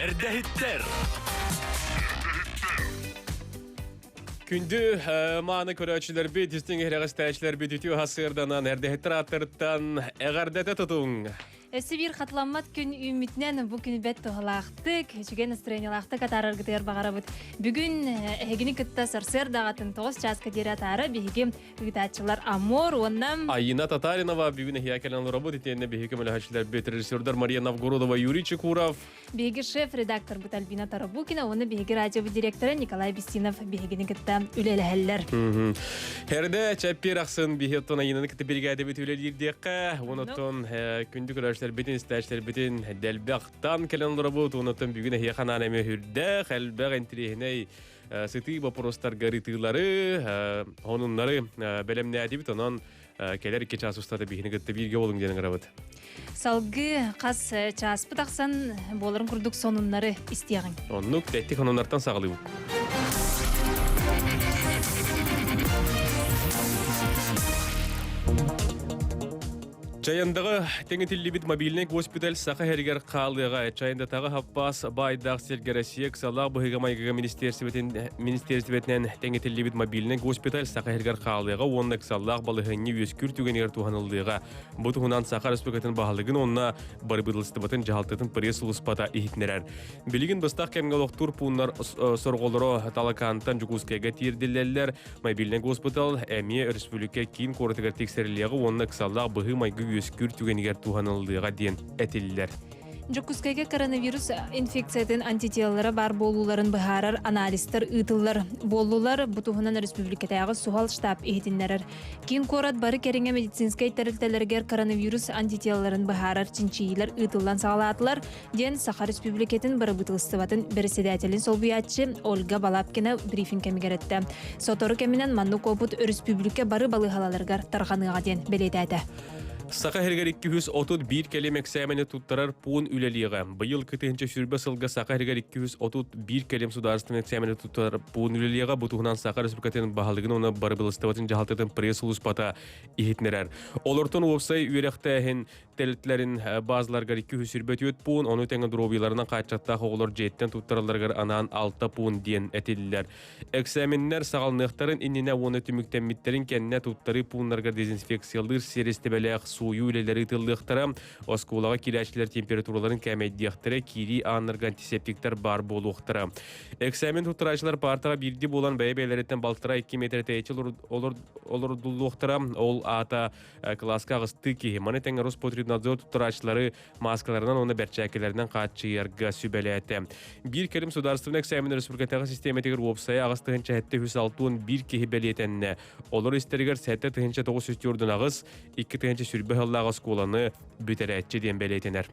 Nerdehitter. Күнді маны көрәтшілер бі, дистің әріғістәшілер бі дүтіу хасырданан, Nerdehitter аттырыттан әғардәті тұтуң. Өсі бір қатламат күн үмітінен бұл күні бәт тұғылақтық, жүген ұстырайнылақтық атарар ғытығыр бағара бұд. Бүгін әгіні күтті сарсыр дағатын 9 часқа дері атары бігім ғытатшылар Амор, оннам... Айына Татаринова, бүгін әхиякелен работ етеніне бігім өліғашылар бет режиссердар Мария Новгородова, Юрий Чекуров. Бігі шеф-редактор бұд Альбина Тарабукина, оны бігі радио директоры Николай Бестинов бігіні күтті үлелі Herде çapir akсын biheton ayının kıtı brigade bütülerdirdiğe onotun kündük uğraşlar bütün istaşlar bütün delbaqtan kelen robot onotun bugün heyakan aneme hürde halbaq entrihine sıtı vaporostar garıtıları onunları belemnedi bitonan keler iki ças ustada bihini kıtı birge olun diyen robot. Salgı qas ças pıtaqsan boların kurduk sonunları isteyen. Onluk tettik onlardan sağlığı. Çayındağı Tengitillibit mobilnik hospital saqa herger qaldığa çayındağı Habbas Baydak Sergerasiyek salaq bıhıgamayga ministersibetinden Tengitillibit mobilnik hospital saqa herger qaldığa onnak salaq balığını yüskür tügener tuhanıldığa bu tuhunan saqa respublikatın bahalığın onna barbıdılıstıbatın jahaltatın pres uluspata ihitnerer. Biligin bastaq kemga doktor punlar sorgoloro talakantan jukuskayga tirdilerler mobilnik hospital emiye respublika kin koratigar tekseriliği onnak salaq bıhımayga yüskür tügeniger tuhanıldığa diyen etililer. Jokuskayga koronavirus infeksiyatın antitelalara bar boluların baharar analistar ıtıllar. Bolular butuhunan respublikatağı suhal ştab ehitinlerer. Kin korat barı kerenge medisinskay teriltelerger koronavirus antitelaların baharar çinçiyiler ıtıllan sağlatılar. Diyen Saqa Respublikatın barı bıtılıstıvatın beresedatelin solbuyatçı Olga Balapkina briefing kemigeretti. Sotoru keminen mannu koput Respublika barı balı halalargar tarğanığa diyen beleytədi. Saqa herger 231 kelim eksameni tuttarar puun üleliğe. Bayıl kıtınca sürbe sılga Saqa herger 231 kelim sudarstın eksameni tuttarar puun üleliğe. Butuhunan Saqa Respublikatın bahalığını ona barıbılıstavatın jahaltatın pres uluspata ihitnerer. Olorton uopsay üyerektehin telitlerin bazılargar 224 puun, onu tengen drobilarından kaçattağı olur jetten tuttarlargar anan 6 puun diyen etililer. Eksaminler sağalnıqtarın inine onu tümüktenmitlerin kendine tuttarı puunlargar dezinfeksiyaldır seristebeleğ suyu üleleri ıtıldıqtara, oskulağa kireçler temperaturaların kemediyaktara, kiri anırga antiseptikler bar boluqtara. Eksamin tuttaraçlar partağa birdi bolan beyebeyleretten baltıra 2 metre teçil olur dulluqtara, ol ata klaska ağısты ki, maneten Rospotrebnadzor tuttaraçları maskalarından ona berçakelerinden kaçıyarga sübeleyete. Bir kelim sudarstırın eksamin Respublikatağı sistematikir websaya ağıstığın çahette hüsaltuğun bir kehi beliyetenne. Olur isteriger sette tığınca 9 üstüyordun ağız, 2 tığınca sürbe hıllağı skolanı büteretçi diyen beliytener.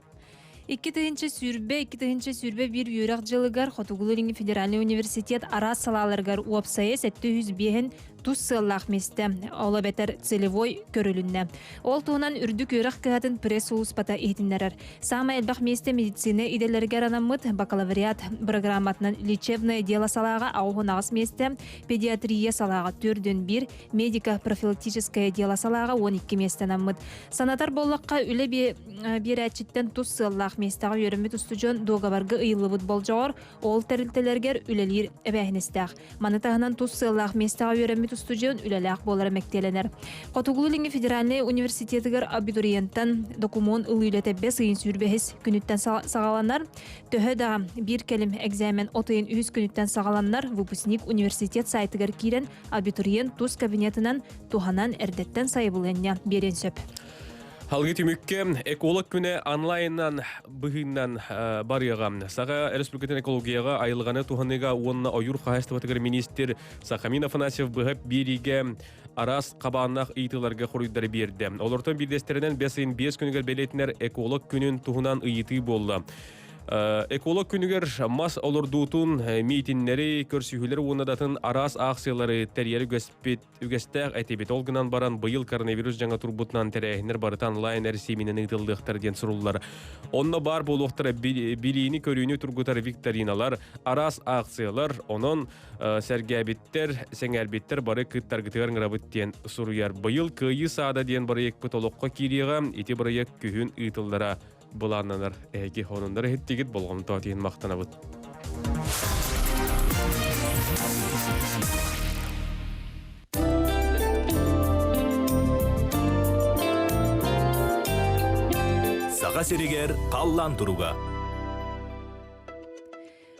2 tığınca sürbe bir yürek jılıgar Xotugulu Federalny Universitet ara salalargar websaya 701 tuz sığallaq meste, ola beter целевой körülünne. Ol tuğunan ürdük yürek kıhatın pres uluspata ehitinlerer. Sama elbaq meste medisina idelerigar anamıt bakalavriat programatnan лечебное дело salağa ауğun ağız meste, pediatriya salağa 4'ün 1, medika profilaktiskaya дело salağa 12 meste anamıt. Sanatar bollaqqa üle bir әтчеттен tuz sığallaq mestağı yörümü tustucun dogabargı ıyılıbıd bolcağır, ol teriltelerger ülelir ebähinistaq. Manatağınan tuz sığallaq mestağı yörümü tustucun ülelaq bolara mektelenер. Xotugulu Federalny Universitetigar abituriyentten dokumon ılıyletebe sıyın sürbehes günütten sağalanlar. Töhö dağa bir kelim egzamen otayın 100 günütten sağalanlar. Выпускник universitet saytıgar kiren abituriyent tuz kabinetinden tuhanan erdetten sayıbılannya beren söp. Halgı tümükke ekolog güne online'dan bıhından barıyağa. Saqa Respublikatın ekologiyaga ayılğanı tuhanıga onunla oyur xahastavatıgar minister Saxamin Afanasyev bıhıp birige aras qabağınaq iytılarga xoruyları berdi. Olortan bir desterinden 5 günüger belirtiner ekolog günün tuhunan iyıtı bollu. Ekolog günüger mas olurduğutun mitinleri, körsühüleri unadatın aras aksiyları teriyeri ügestaq etibet olgunan baran bayıl koronavirus janga turbutnan terehiner barıtan line ersiminin ıtıldıqtar den surullar. Onna bar boluqtara biliğini körüğünü turgutar viktorinalar, aras aksiyalar, onun sergabitler, sengerbitler barı kıttar gıtıgar ngırabıt den suruyar. Bayıl kıyı sağda den barı ekpet oloqqa kiriyaga, iti barı ek kühün ıtıllara bulananlar egi honunları hettigit bolğum totiyin maqtanabıt. Saga Seriger Kallan Turuga.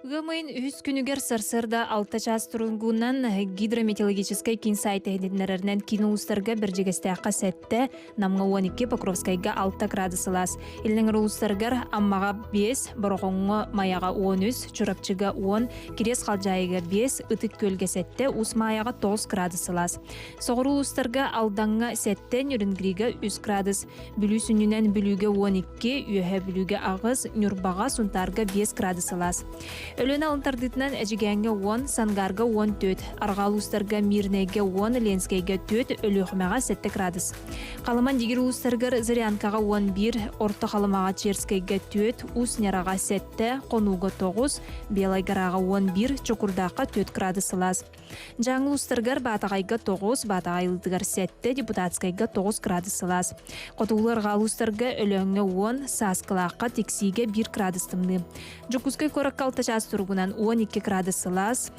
Гымын үс күнүгер сырсырда 6 час тургунан гидрометеорологический кин сайты хединерернен кинулустарга бир жегестеакка сетте намга 12 Покровскайга 6 градусылас. Илнеңер улустаргар аммага 5, борогонго маяга 13, чурапчыга 10, кирес калжайыга 5, ытык көлге сетте ус маяга 9 градусылас. Согур улустарга алданга сетте Нюрнгрига 3 градус, бүлүсүнүнөн бүлүгө 12, үйөһө бүлүгө агыз, Нюрбага сунтарга 5 градусылас. Өлөн алынтардытынан әжігәнге 10, Сангарга 14, Арғалустарга Мирнеге 10, Ленскейге 4, Өлөхмеға 7 градус. Қалыман дегер улустаргар Зырянкаға 11, Орта қалымаға Черскейге 4, Уснераға 7, Қонуға 9, Белайгараға 11, Чокурдаққа 4 градус сылас. Жаңыл улустаргар Батағайға 9, Батағайлыдығар 7, Депутатскайға 9 градус сылас. Қотуғыларға улустарга Өлөңге 10, Саскалаққа Тексиге 1 градус тымны. Жукускай коракка 6 час тургунан 12 градус сылас.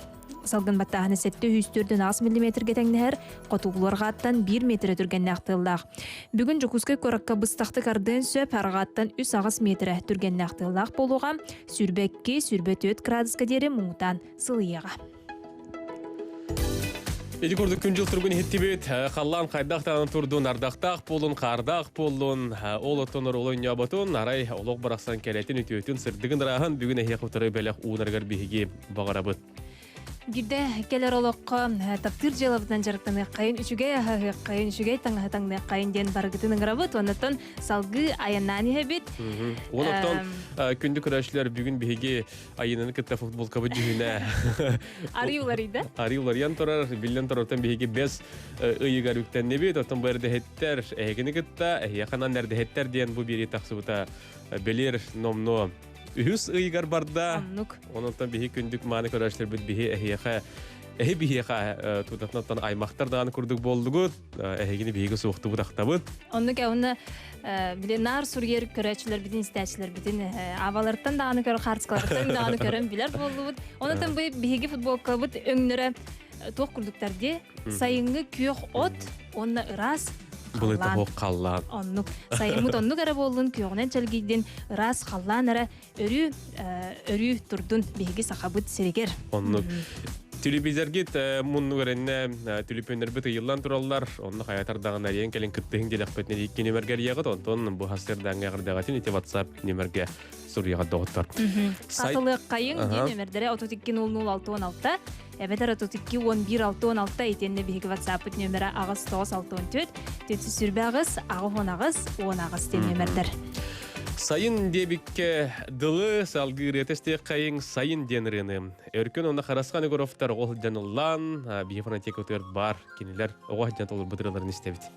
Салгын баттағаны 704-6 мм тәңнәр, қотуғыларға аттан 1 метр түрген нәқтыллақ. Бүгін Жукускай коракка бұстақты кардын сөп арғаттан 3 метр түрген нәқтыллақ болуға, сүрбекке 4 градуска дері мұңтан сылыяға. Эди көрдік күн жыл тұргын хеттебет, қаллан қайдақтан тұрдың ардақтақ болын, қардақ болын, ол отоныр олын ябытын, арай олық барақсан кәлетін үтіөтін сырдығын рағын бүгін әйе құтыры бәліқ уынарғар бейге бағарабыт. Гирде келер олоққа таптыр желабыдан жарықтаны қайын үшіге таңны қайын ден барғытының ғырабыт, онаттан салғы аяннаны әбет. Онаттан күнді күрәшілер бүгін бейге айынаны кітті футбол кабы жүхіне. Арыулар еді? Арыулар ян тұрар, білден тұрартан бейге 5 ұйығар үктен небет, оттан бәрді хеттер әйгіні кітті, яқанан нәрді хеттер ден бұл бері тақсы бұта белер номно. Үхіс ұйығар барда, онықтан бейі күндік маны көрәштер бүт бейі бейіға тұтатынаттан аймақтар дағаны күрдік болдығыт, әйгіні бейігі соқты бұтақтабыт. Онық әуіні нар сүргер көрәчілер бітін, істәчілер бітін, аваларттан дағаны көрі, қарсқаларттан дағаны көрін білер болдығыт. Онықтан бейігі футбол қылбыт өңнірі тоқ күрдіктәрде сайыңғы күйеқ от, онына ұрас, Бұл еті хоқ қаллан. Оннук. Сайымыт оннук әрі болын, күйоғынан чәлгейден ұрас қаллан әрі өрі тұрдың бейгі сақабыт серегер. Оннук. Телевизоргет мұнны көрінне телепөнер біті еллан тұралар, онны қаятардағын әрен кәлін күттігін делек бетіне дейкі немергер еғыд, онтон бұл хасырдан ғағырдағатын еті WhatsApp немерге сұрияға доғыттар. Қатылы қайың ден өмірдері 32-00-616, әбетер 32-11-616 етеніне бейгі WhatsApp нөмірі ағыз 9-614, төтсі сүрбе ағыз, ағыз 10 ағыз ден өмірдер. Сайын дебикке дылы салғы ретесте қайың сайын денірені. Өркен оны қарасқаны көрофтар оғыл жанылан, бейі фанатек өтер бар кенелер оғыл жантолы бұдырыларын істебет.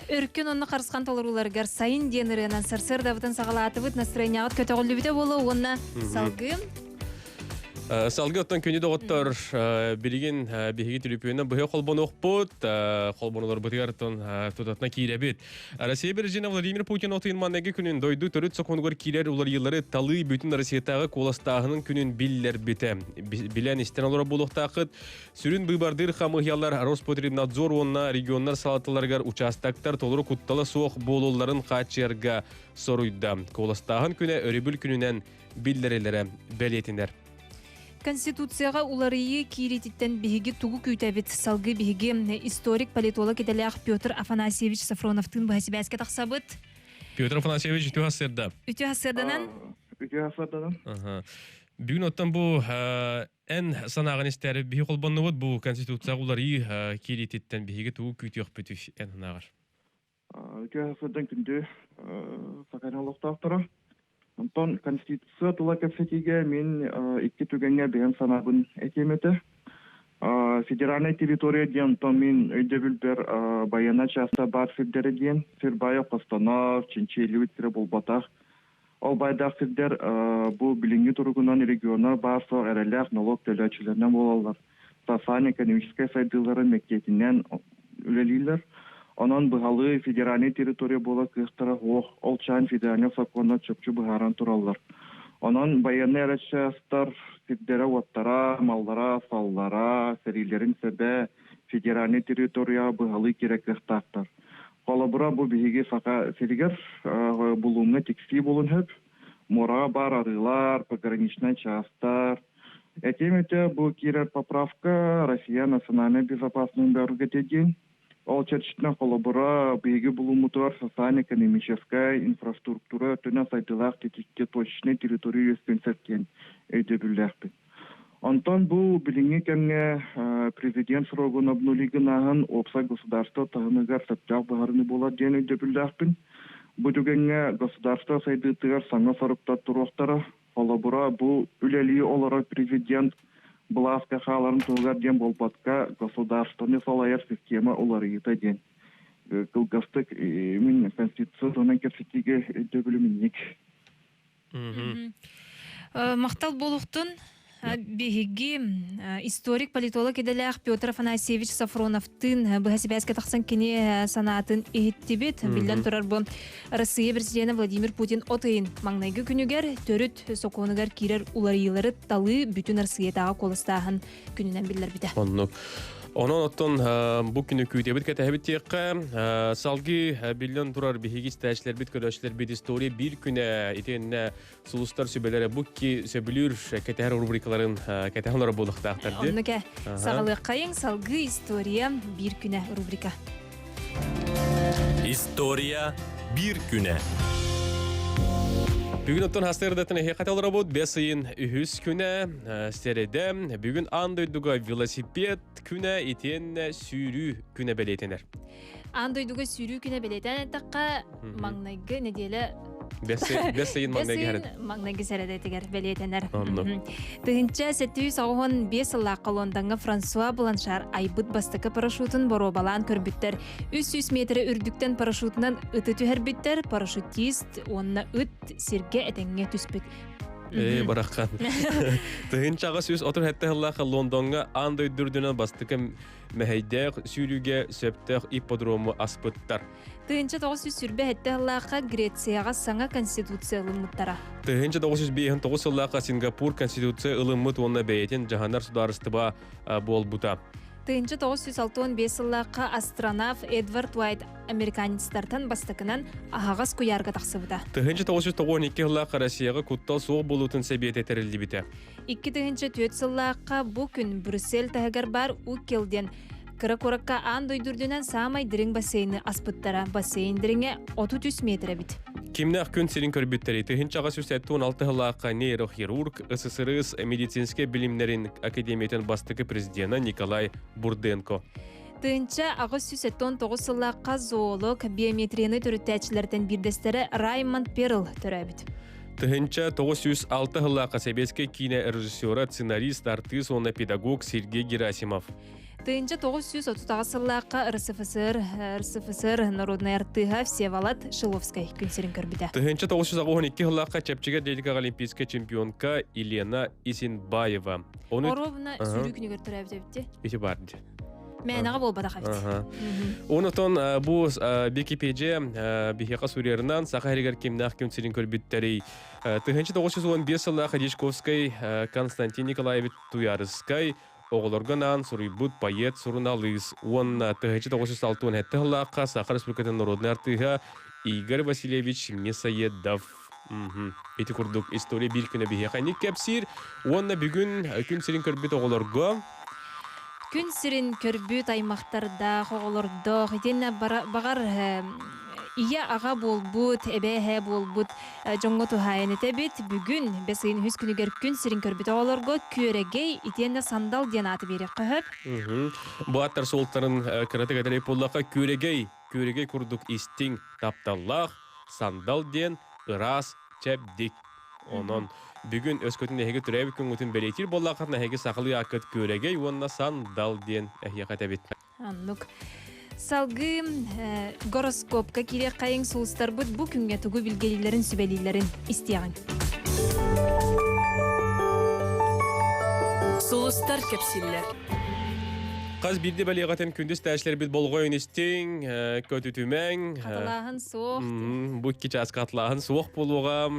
Өркөн онна қарысқан толыруларгар сайын денірінен сырсыр давытын сағалатыбыт настроениягат көтөғілі болу, онна салғы. Салғы оттан көне доғыттар білген бігеге түліпуена бұғы қолбаны оқпыт, қолбанылар бұтығартын тұтатына кейлебет. Россия біржіне Владимир Путин отын маннеге күнін дойду түріт соқонгор кейлер олар еллары талы бүтін Россиятағы қоластағының күнін білілер біті. Білен істен олар болуқтақыт, сүрін бұйбардыр қамығялар Роспотребнадзор онна регионлар салатыларғар участактар толыры құтталы соқ болуларын қачерға соруйда. Қоластағын күні өребіл күнінен білдерелері бәлетінер. Конституцияға уларыйы киретиттен биһиги тугу күйтәбит салгы биһиги историк политолог эделях Петр Афанасьевич Сафроновтың бәһәсибәскә тахсабыт. Петр Афанасьевич үтү хассырда. Үтү хассырданан. Бүгін оттан бұл ән санағын істәрі бігі қолбанны бұд бұл конституцияға уларыйы киретиттен биһиги тугу күйтіяқ бүтү ән санағар. Үтү хассырдан күнді сақайналықтақтыра. Антон конституция тула кәпсетеге мен икки түгенге бәйін санабын әкеметі. Федеральная территория ден, то мен өйді бүлбер баяна часта бар фердері ден, фербайы Қостанов, Ченчелі өттірі бұл батақ. Ол байдақ фердер бұл білінгі тұрғынан региона бар соқ әрәләқ налог төләчілерінен болалар. Сасан экономическая сайдылары мектетінен үлелейлер. Онан бұғалы федеральный территория бола кықтыра ол чан федеральный законна чөпчі бұғаран тұралар. Онан баяны әрәтшастар федера оттара, маллара, саллара, сәрилерін сәбә федеральный территория бұғалы керек кықтақтар. Қолабыра бұл бігеге сақа сәрігер бұлуңы текси болын хөп, мора бар арылар, пограничный частар. Әтеметі бұл керер поправка Россия национальной безопасның бәрігі деген. Ол чәрчітна қолабыра бейгі бұлумутуар социально-экономическая инфраструктура төна сайтылақ тетікке точечный территория өспен сәткен өйді бүлләқпін. Антон бұл біліңе кәмге президент сұрағын обнулигінағын опса государство тағыныгар сәптәқ бағарыны болар ден өйді бүлләқпін. Бұл дүгенге государство сайдытығар саңа сарыптат тұрақтары қолабыра бұл үләлі олары президент Бласка халарын тугар ден болбатка государственный салаяр система уларыйта ден. Кылгастык мен конституция тонан кепсетиге дөбіліміннік. Мақтал болуқтын биһиги историк политолог эделях Петр Афанасьевич Сафроновтың бәһәсибәскә тахсан кене санатын иһиттибит. Билдән турар бу Россия президенты Владимир Путин отыйын маңнайгы күнүгәр төрүт соконыгар кирер уларыйлары талы бүтүн Россиядагы колыстаһын күнүнән биллер бите. Онон оттон бу күнү күйтебит кәтәбит тиекка салги билдән турар биһиги стәчләр бит көрәшләр бит история бир күнә итенне сулустар сөбеләре бу ки сөбүлүр кәтәр рубрикаларын кәтәһләр булыктактар ди. Оннука сагылы кайын салгы история бир күнә рубрика. История бир күнә. Бүгін оттон хастырдатын хекаталары бұд, бесейін үхіс күні стереде. Бүгін андойдуға велосипед күні етен сүйрі күні бәлейтенер. Андойдуға сүйрі күні бәлейтен таққа маңнайғы неделі бесейін маңнайғы әрін. Маңнайғы сәреді тегер бәлейтенер. Тығынча 795 лаққа Лондонға Франсуа Бланшар айбыт бастықы парашютын боро балан көрбіттер. 300 метрі үрдіктен парашютынан үті түхәрбіттер, парашютист онына үт сирге әтенге түспіт. Бараққан. Тығынчаға сөз отыр әтті ғылақы Лондонға андай дүрдінен бастықы мәхейдәқ сүйріге сөптәқ ипподрому аспыттар. Тығынча 900 сүрбе әтті ғылақы Грецияға саңа конституция ылымыттара. Тығынча 959 ғылақы Сингапур конституция ылымыт онына бәйетен жағанар сударыстыба бол бұта. Тыынчы 965 ыллаққа астронавт Эдвард Уайт американецтартан бастықынан ағағас көярға тақсыбыда. Тыынчы 992 ыллаққа Россияға құттал соқ болутын сәбиет етерілді біті. 2-4 ыллаққа бұл күн Брюссель тағығар бар Укелден Кыракоракка андой дүрдінен самай дирин бассейны аспыттара. Бассейн диринге 33 метр бит. Кимнақ күн сирин көрбіттері. Тыхынчаға сүрсәтті 16 ғылаққа нейрохирург, СССР медицинске білімнерін академиятын бастықы президенті Николай Бурденко. Тыынча ағыз сүрсәтті 19 ғылаққа зоолог, биометрияны түріттәчілерден бірдестері Раймонд Перл түрәбіт. Тыхынча 906 ғылаққа сәбеске кине режиссера, сценарист, артист, оны педагог Сергей Герасимов. 1930 сыллаққа РСФСР Народная артыға Всеволод Шиловскай күнсерін көрбіді. 1912 жыллаққа чепчігер дейлік олимпийская чемпионка Елена Исинбаева. Оровна сүрі күні көртір әбді. Ити барды. Мәнеға бол бада қабды. Онытон бұл Википедия бихеқа сурерінан сақа әрігер кемнақ күнсерін көрбіттері 1915 жыллаққа Дешковскай Константин Николаевич Туярыскай оғылырғанан сурыбыт поэт суруналыз. Он 1906 жыллаққа Саха Республикатын Народный артыға Игорь Васильевич Несаедов. Эти курдук история bir күні бихеқа. Ник кәпсір, онна бүгін күнсерін көрбіт оғылырға Күн сирин көрбүт аймақтарда хоголордо хитенна багар ия ага болбут эбеhe болбут жоңго тухайны тебит бүгүн бесин хүс күнүгер күн сирин көрбүт оголорго күрегей итенна сандал диен аты берек кыһып. Бу аттар солтарын кыратыгатары поллака күрегей курдук истиң тапталлах сандал диен ырас чепдик. Онон бүгүн өскөтүн эһиге түрәбик күн үтүн белетир боллакатна эһиге сакылы акыт көрегей уонна сандал диен эһиге табит. Аннук салгы гороскопка кире кайың сулустар бу күнгө тугу билгелилерин сүбелилерин истияган. Сулустар кепсиллер. Қаз бірде бәлеғатын күндіз тәшілер бит болғойын істің, көтүтүмәң. Қатылағын соқ. Бұ кечас қатылағын соқ болуға,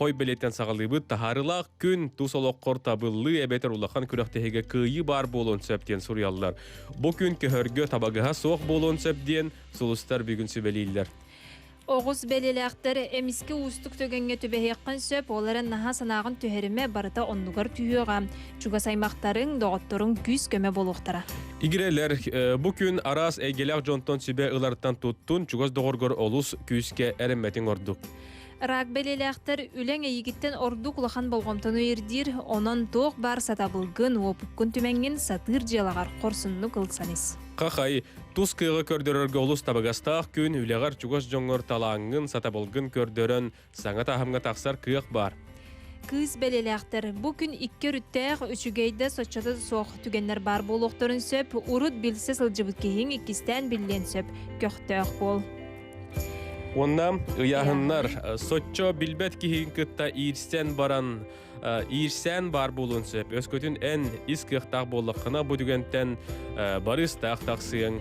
қой бәлеттен сағалы бұд, тахарылақ күн тұсолық қортабылы әбетер ұлақан күріқтеге күйі бар болуын сөптен сұрыялылар. Бұ күн көхөргө табағыға соқ болуын сөптен сулустар бүгін сөбелейлер. Оғыз бәлеләқтер әміске ұстық төгенге түбәйекқан сөп, оларын наға санағын түхеріме барыта онлығар түйіға. Чуға саймақтарын, доғыттырын күз көмі болуқтара. Игерелер, бұ күн арас әйгеләқ жонтон сөбе ұларттан тұттун, чуғыз доғырғыр олус күзге әріммәтін ордық. Рак бәлеләқтер үләң әйгіттен ордық ұлақан болғымтыны ердір, онын тоқ бар сатабылғын, опыққын түмәнген сатыр желағар қорсынны қылсаныз. Қақай, тұз күйіғы көрдерерге олыс табығастақ күн үлеғар чуғыз жоңғыр талаңын сатабылғын көрдерін саңа тахымға тақсар күйіқ бар. Кыз бәлеләқтер, бұ күн икке рүттәғ үшігейді сочады соқ түгенлер бар болуқтырын сөп, ұрыт білсе сылжыбыт кейін иккістен білден сөп, көқтәқ бол. Онна ұяғынлар соччо білбет кейін күтті ирсен бар болуын сөп. Өскөтін ән искіқтақ болыққына бұдүгенттен барыс тақтақсыйын.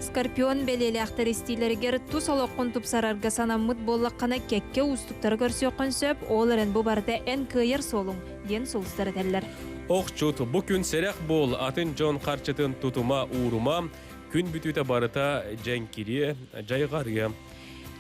Скорпион бәлеләқтер истилергер тус олоққын тұпсарарға санамыт болыққына кекке ұстықтары көрсеққын сөп, оларын бұ барды ән күйер солың, ден солыстары тәлілер. Оқчут, бұ күн серек бол, атын жон қарчытын тұтыма ұрума, күн бүтіті барыта жәнкире, жайғария.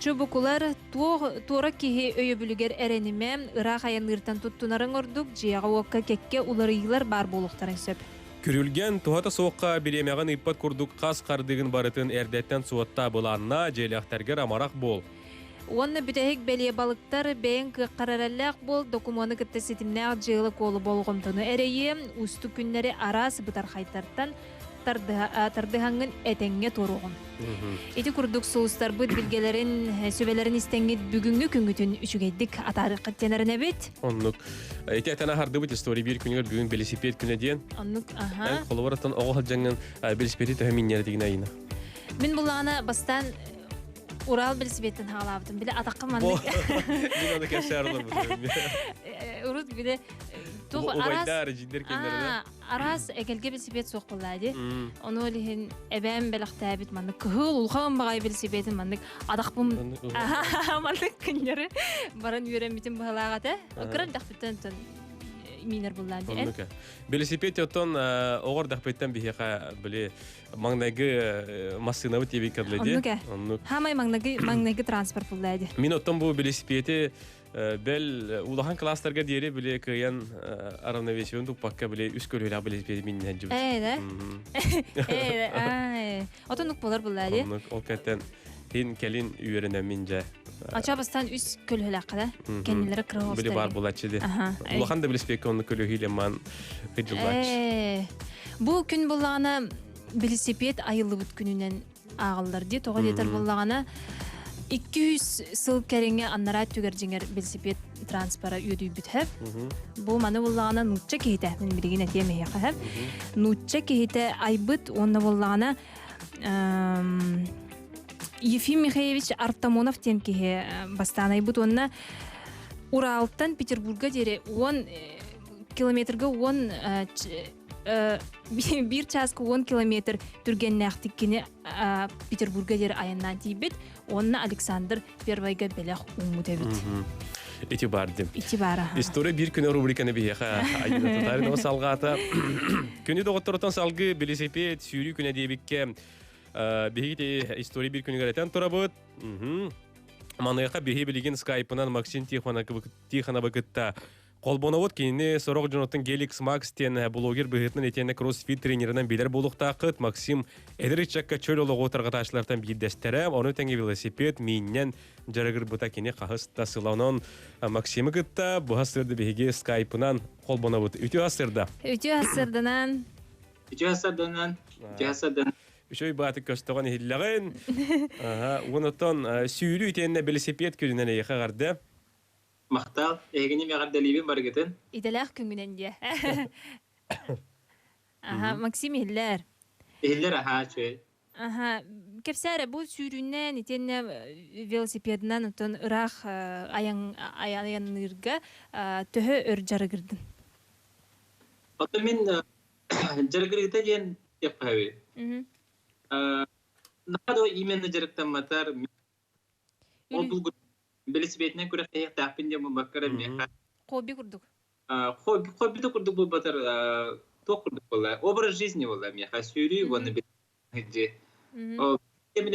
Чубукулар туора кихи өйө бүлігер әрәніме ырақ аяныртан тұттунарын ордук жияға оққа кекке уларыйлар бар болуқтарын сөп. Күрілген туғата соққа білемеған иппат күрдік қас қардығын барытын әрдеттен суатта бұланна желяқтаргер амарақ бол. Онна бүтәхік бәле балықтар бәйін қарараллақ бол, докуманы кітті сетімнәғ жылы қолы болғымтыны әрейі, ұсты күннері арас бұтар қайтарттан тардыхаңын әтәңге торуғын. Эти күрдік соғыстар бұд білгелерін, сөбелерін істеңгет бүгінгі күнгітін үшігейдік атары қаттенерін әбет. Оннық. Эти әтәна харды бұд история бір күнігер бүгін велосипед күні дейін. Оннық, аха. Қолы бараттан оғыл жаңын велосипеді төхіміннері деген айына. Мен бұлағына бастан Урал велосипедтен хағалабытым. Біле атаққа мандық. Мен оны кәші арылыр бұд. Урут біле Обайдар, жиндер кендерді. Арас әкелге велосипед соқ болады. Оны олығын әбәм бәліқті әбет мандық. Күхіл ұлғағын бағай велосипедін мандық. Адақпым мандық күндері баран үйерен бітін бұғалағаты. Күрін дақпеттен түн минер болады. Велосипед өттен оғыр дақпеттен бейеқа біле маңнайғы массынавы тебек кәділеді. Хамай маңнайғы транспорт болады. Мен өттен бұл велосипеді бәл улахан кластарға дейірі біле көйен аравнавесион тұқпаққа біле үс көрілі велосипеді менен жүбіз. Отын ұқ болар болады. Ол кәттен хин кәлін үйерінен мен жа. Ача бастан үс көлі қада, кәнелері қырғы Біле бар болатшыды. Улахан да велосипедке оны көлі хилеман қыджылатшы. Бұл күн болағына велосипед айылы бұд күнінен ағылдар де, тоға детер болағына 200 сыл кәреңе аннара түгәрҗиңер велосипед транспора үйдүй бүтәп. Бу маны буллагана нутча кehite мен билеген әтеме яқап. Нутча кehite айбыт онна буллагана Ефим Михайлович Артамонов тен кеhe бастан айбыт онна Уралтан Петербурга дере 10 километрге 10 bir çaskı 10 kilometr türgen näxtikkini Peterburg'a der ayandan tibet onna Alexander Первайга белях умут эбит. İtibardım. İtibara. İstoria bir күнө рубриканы бияха айдын татарын салгата. Күнү доктортон салгы велосипед сүйрүү күнө дебикке бигите история bir күнү гаратан турабыт. Манайка биги билген скайпынан Максим Тихоновыкытта Колбоновод кейіне сорок жоноттың Геликс Макс тен блогер бігітінің етені кроссфит тренерінен билер болуқта қыт Максим әдірікчакка чөл олығы отырға ташлардан бейдестерім. Оны тәңе велосипед мейінен жарығыр бұта кейіне қағыста сылауынан Максимі қытта бұға сырды бігеге скайпынан Колбоновод. Үті асырда? Үті асырдынан. Үшөй баты көстіған хиллағын. Онытын сүйілі үтеніне велосипед көрінен еқі қарды. Мақтал, егені меғар дәлейбен бар кетін. Иделәқ күнгінен де. Максим Хиллер. Хиллер, чөй. Кепсәрі бұл сүйрінен етені велосипедінен ұтын ұрақ аянырға түхі өр жары кірдің. Оты мен жары кіргіті ден епқа әуе. Нақады именді жарықтан матар, ол бұл велосипедіне көрі қияқ тәппен де бұл баққарым меға. Хоби құрдық? Хоби де құрдық бұл батыр тоқ құрдық бола. Образ жизни бола меға. Сүйрі, оны білді.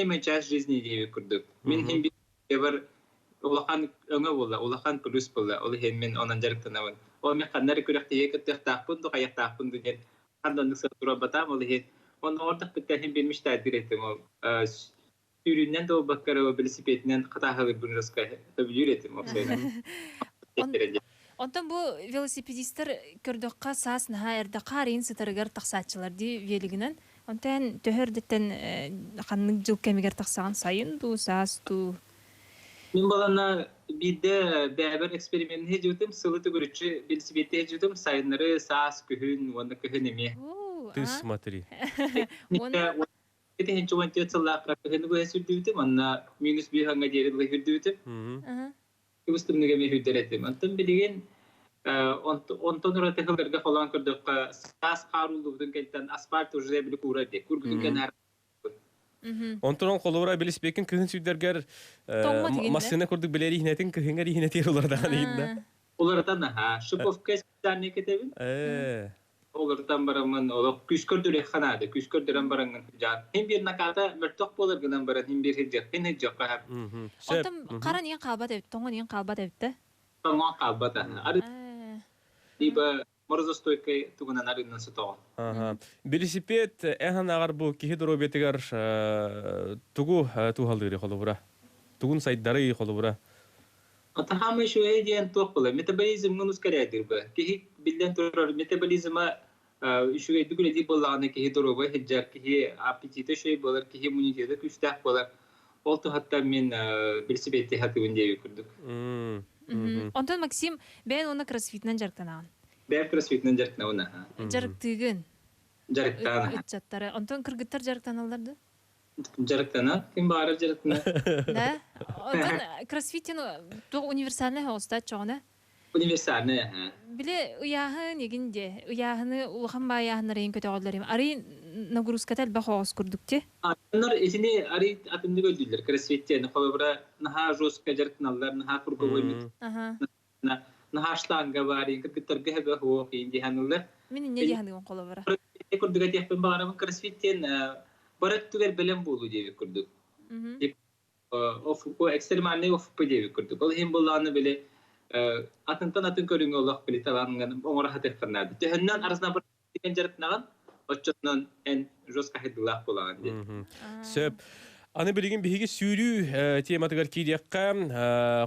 Мен час жизни дейбі құрдық. Мен хем бір олақан өңі бола, олақан плюс бола. Ол хем мен онан жарықтанауын. Ол мен қаннары көріқ тәйек тәппен, қаяқ тәппен деген қандандық сатура батам. Ол хем оны ордық біттен хем белміш тәдір еттім. Süründen de o bakar o velosipedinden katahlı bir rızka öbürüretim o şeyden. Ondan bu velosipedistler kördükka sas naha erde qarın sıtırgar taqsatçılar di veliginen. Ondan töhördetten qanlık jıl kemiger taqsağın sayın du sas du. Min balana bir de beraber eksperimentini hecüdüm. Sılıtı görücü velosipedi hecüdüm. Sayınları sas kühün, onu kühün emi. Ты смотри. Itu yang cuma dia celah kerana gue sudah itu mana minus biar hanga jadi lebih itu. Itu mesti mengenai lebih itu. Mantan bilikan onton orang tehal kerja falan kerja sas karul dulu kan asfalt udah beli kurang deh. Kurang kan har. Onton kolora velosipedin kıhın süderger masına kurduk beleri hinetin kıhıngar hineti olardan yine. Olardan ha. Şupovka tane ketebin. Olardan baramın olak küskürdüre kanadı. Küskürdüren baranın jan. Hem bir nakata mertok bolar gınan baran hem bir hicak. Hem hicak kahar. Ondan karan yan kalbat evde. Tongan yan kalbat evde. Tongan kalbat ha. Arı diba morozostoyka tugunan arınan sıtoğun. Velosiped ehan agar bu kihi dorobetigar tugu tuhaldıri kolubura. Tugun saytları kolubura. Atahama şu diyen toqla metabolizmni nuskaradir ba. Kihi bilden turar metabolizma şu dugule di bolağına kihi doroba hicak kihi apetite şey bolar kihi immunitede güçlük bolar. Oltu hatta men velosipedde hatı önce kurduk. Ondan Maksim ben ona crossfit'ten jarktanan. Ben crossfit'ten jarktanan. Jarktığın. Jarktanan. Çatları. Ondan kırgıtlar jarktanallardı. Jarktana kim bağırır jarktana? Ne? Ondan crossfit'in to universalne hosta çoğuna. Universalne ha. Bile uyahın yeginde. Uyahını ulğan bayahını reyin kötü oğullarım. Arı nagruskatel baxoğuz kurdukti. Onlar esini arı atımda gördüler. Crossfit'ten kolabra naha joska jarktanalar naha kurgovoymit. Naha ştanga bari kırgıtlar gehbe hoğu indi hanılar. Minin ne diyandıgın kolabra? Kurdugat yapın bağıramın crossfit'ten Barat tuver belem bolu diye kurduk. O ekstremalne of diye kurduk. O hem bolağını böyle atın körünge Allah böyle talangan ona hatek fırnadı. Cehennem arasında bir jartnagan oçundan en joska hedullah bolağın diye. Söp Anı bilgin bihigi sürü tematıgar kidiyakka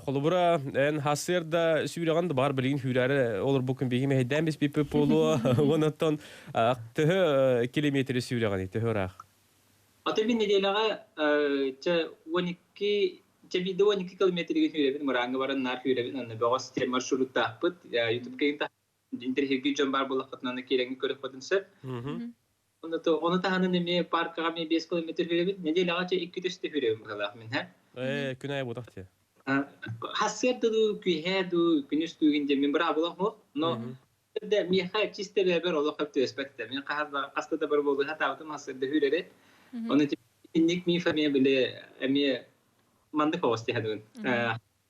kolubura en hasırda sürüğün de bar bilgin hürare olur bugün bihigi mehedden biz bir polu onattan tühü kilometre sürüğün tühü rağ. Atau bin dia laga 12 çebi de 12 kilometrelik hürevin maranga varan nar hürevin anne bağız te marşrut tapıt YouTube kayıta interhegi jombar bulakatnan kirengi körük patınsa onu da hanın eme parka me 5 kilometre hürevin ne de lağaça 200 te hürevin bakalım min ha Günay bu tahtı. haset du kühe du günüs du inde min bra bulak mı no de mi ha çiste beber olu kaptı aspekte min qasta da bar bolu hata atam haset de hürere onu innik mi famiye bile emi mandık hosti hadun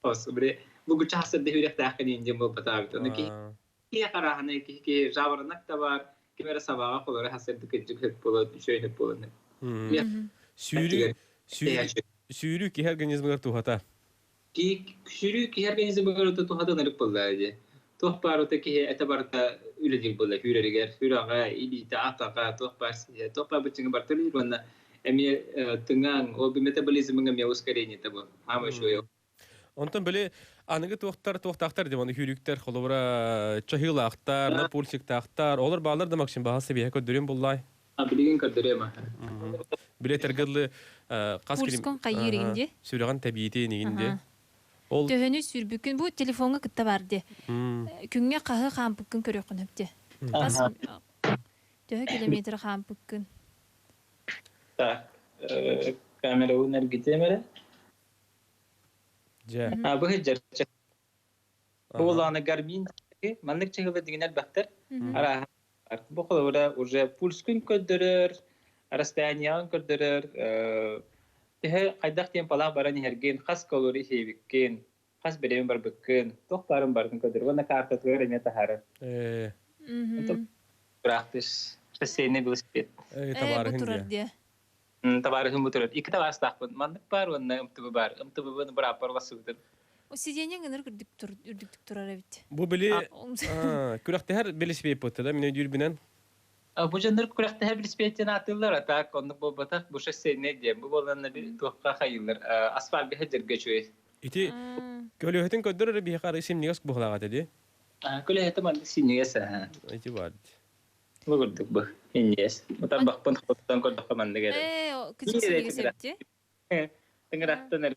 hos bre bu güç haset de hürek dahil ince bu batabit onu ki karahane ki javarnak da var kimera sabaha kolore haset de küçük hep bolu şöyle bolu Sürü ki her organizmler tuhata. Ki sürü ki her organizm böyle tuhata nalık bolaje toh parota ki etabarta ülejil bola hüreriger hüraga ili taata toh parsi toh pa bacing bartali rona emi tengang o metabolizm ngam yaus kareni tabu ama şoyo Ondan böyle anıgı tohtaktar diye onu hürükler kolora çahılaktar, napulsiktaktar, olur bağlar da maksim bahası bir heko dürüm bullay. Bilgin kadrema. Bile tergılı kas Pulskon kayırınca. Sürüğün tabiiyeti neyinde. Ol Töhөнү сүрбүкүн бу телефонга кытта барды. Күнгө кахы кампыккын көрөкүн өптү. Бас töhö kilometr кампыккын. Так. Kamera unar gitemere. ja. Bu heccer. Bu olana Garmin manlık çehve diğiner baktır. Ara bu kolora уже pulskun ködürür. Arastaniyan ködürür. Tehe qaydak tiyem palak barani hergen khas kalori hevikken. Khas bedem barbekken. Toh barın barın ködürür. Wana kartat verene tahara. Praktis. Sesene velosiped. Bu turar diye. Tabarıhın bu turar. İki tabar stakpın. Mandık bar wana ımtıbı bar. Imtıbı bana bırakpar vasıbıdır. O sizden gınır ürdük turar evet. Bu bile kürekte her belirsiz bir da mine dürbünen. Bu jandır kurakta her birispetten atılır atak onu bu batak bu şey ne diyeyim bu olanla bir tuhka hayırlar asfalt bir hecir geçiyor. İti kölühetin ködürür bir hekar isim niyas bu halagat edi. Kule hetem andi siniyasa. İti var. Bu gördük bu. İniyas. Mutan bakpın xottan kodda mandı gere. O küçük sinige septi. Tengrakta ner.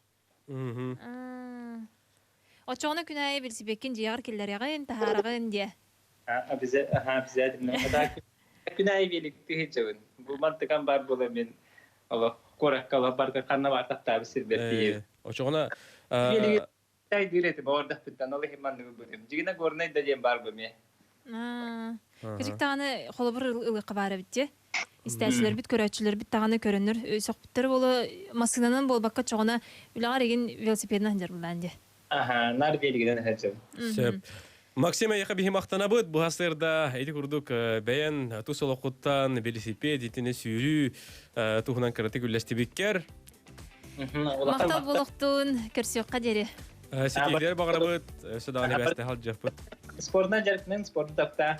O çoğuna künaye birisi bekin ciğer killer yağın taharağın diye. Bize dinle. Günay birlikte hecevin. Bu mantıkan bar bulamin. Allah korak kala barka karna var tabi sirbeti. O çoğuna Tay direti orada pintan Allah mandı bulim. Jigina gornay da jem bar bumi. Küçük tane holabır ılıqı var bitti. İstəçilər bit körəçilər bit tağını körünür. Sohbetləri bolu masinanın bol bakka çoğuna ülağa egin velosipedini hanjar bulandı. Aha, nar birlikten hecevin. Sep. Maksime yaka bihi maktana bud bu hasırda edi kurduk beyan tu solokuttan velosiped itine sürü tuhunan karate güllestibikker. Maktal buluqtun körsiyokka deri. Sikirler bağıra bud sudani beste hal jahbud. Sportdan jarknen sportu tapta.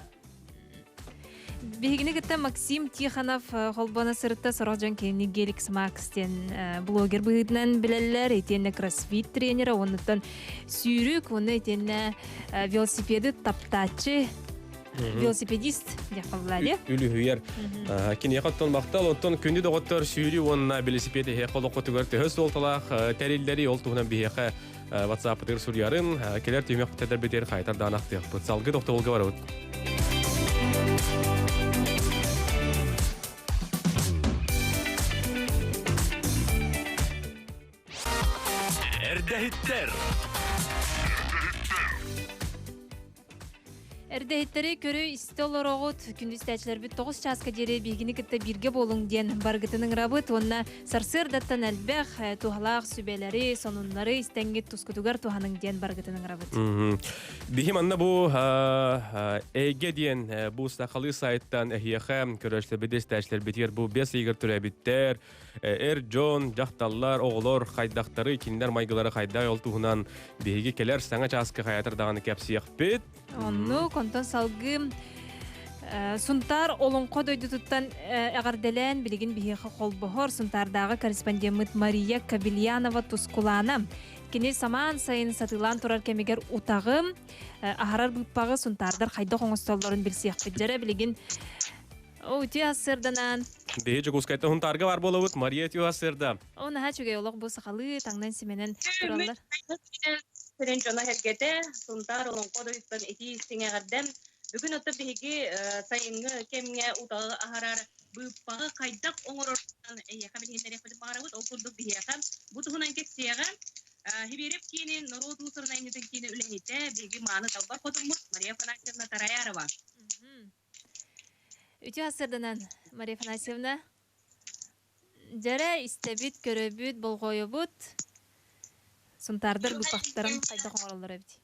Бігіні кітті Максим Тиханов холбана сырытта сұрақжан кені Геликс Макстен блогер бұғыдынан білелер, етені кроссфит тренері, онытын сүйрік, оны етені велосипеді таптачы, велосипедист деп қалады. Үлі хүйер. Кен яқаттан мақтал, онтан күнді доғыттар сүйрі, онына велосипеді хеқол оқыты көрті өз олталақ, тәрелдері олтуғынан бейеқі WhatsApp-тыр сұрярын, келер түймек тәдір бетер қайтардан ақтық. Бұтсалғы доқты олғы бар өт. Erdehitter. Эрдэхиттери көрө истолорогут күндү истечилер бит 9 часка жери бигини кытта бирге болуң ден баргытының рабыт онна сарсыр даттан әлбэх тухалаах сүбелери сонуннары истеңгит тускутугар туханың ден баргытының рабыт. Бихим анна бу эге диен бу сакалы сайттан эхияхам көрөчлөр бит истечилер битер бу 5 игер түрө биттер Джон жакталлар оголор кайдактары киндер майгылары кайда олтугунан биги келер саңа часка хаятыр даганы кепсиях бит. Онну контон салгы сунтар олонко дойду туттан эгарделен билигин бихиха колбохор сунтардагы корреспондент Мария Кабильянова Тускулана кини саман сайын сатылан турар кемигер утагы ахарар быппагы сунтардар хайда коңостоллорун билсиях бит жара билигин Утя сырданан. Беге жокускайта хунтарга бар болобут Мария Тюасырда. Оны хачугай олог бу сахалы таңдан сименен тураллар. Сирен жона хергете, сунтар олон кодойстан эти сиңегерден бүгүн өтө биги сайынгы кемге утагы ахарар быппагы кайдак оңорордан хабилиндер япып барабыт окурду бияка бутунан кексияга хибереп кини народу сырнайнытын кини үлехите биги маны табар котумут Мария Фанасьевна Тараярова. Утя сырданан Мария Фанасьевна. Жара истебит көрөбүт болгойобут. Сунтардыр бу пактарын кайда коңоролор эбит.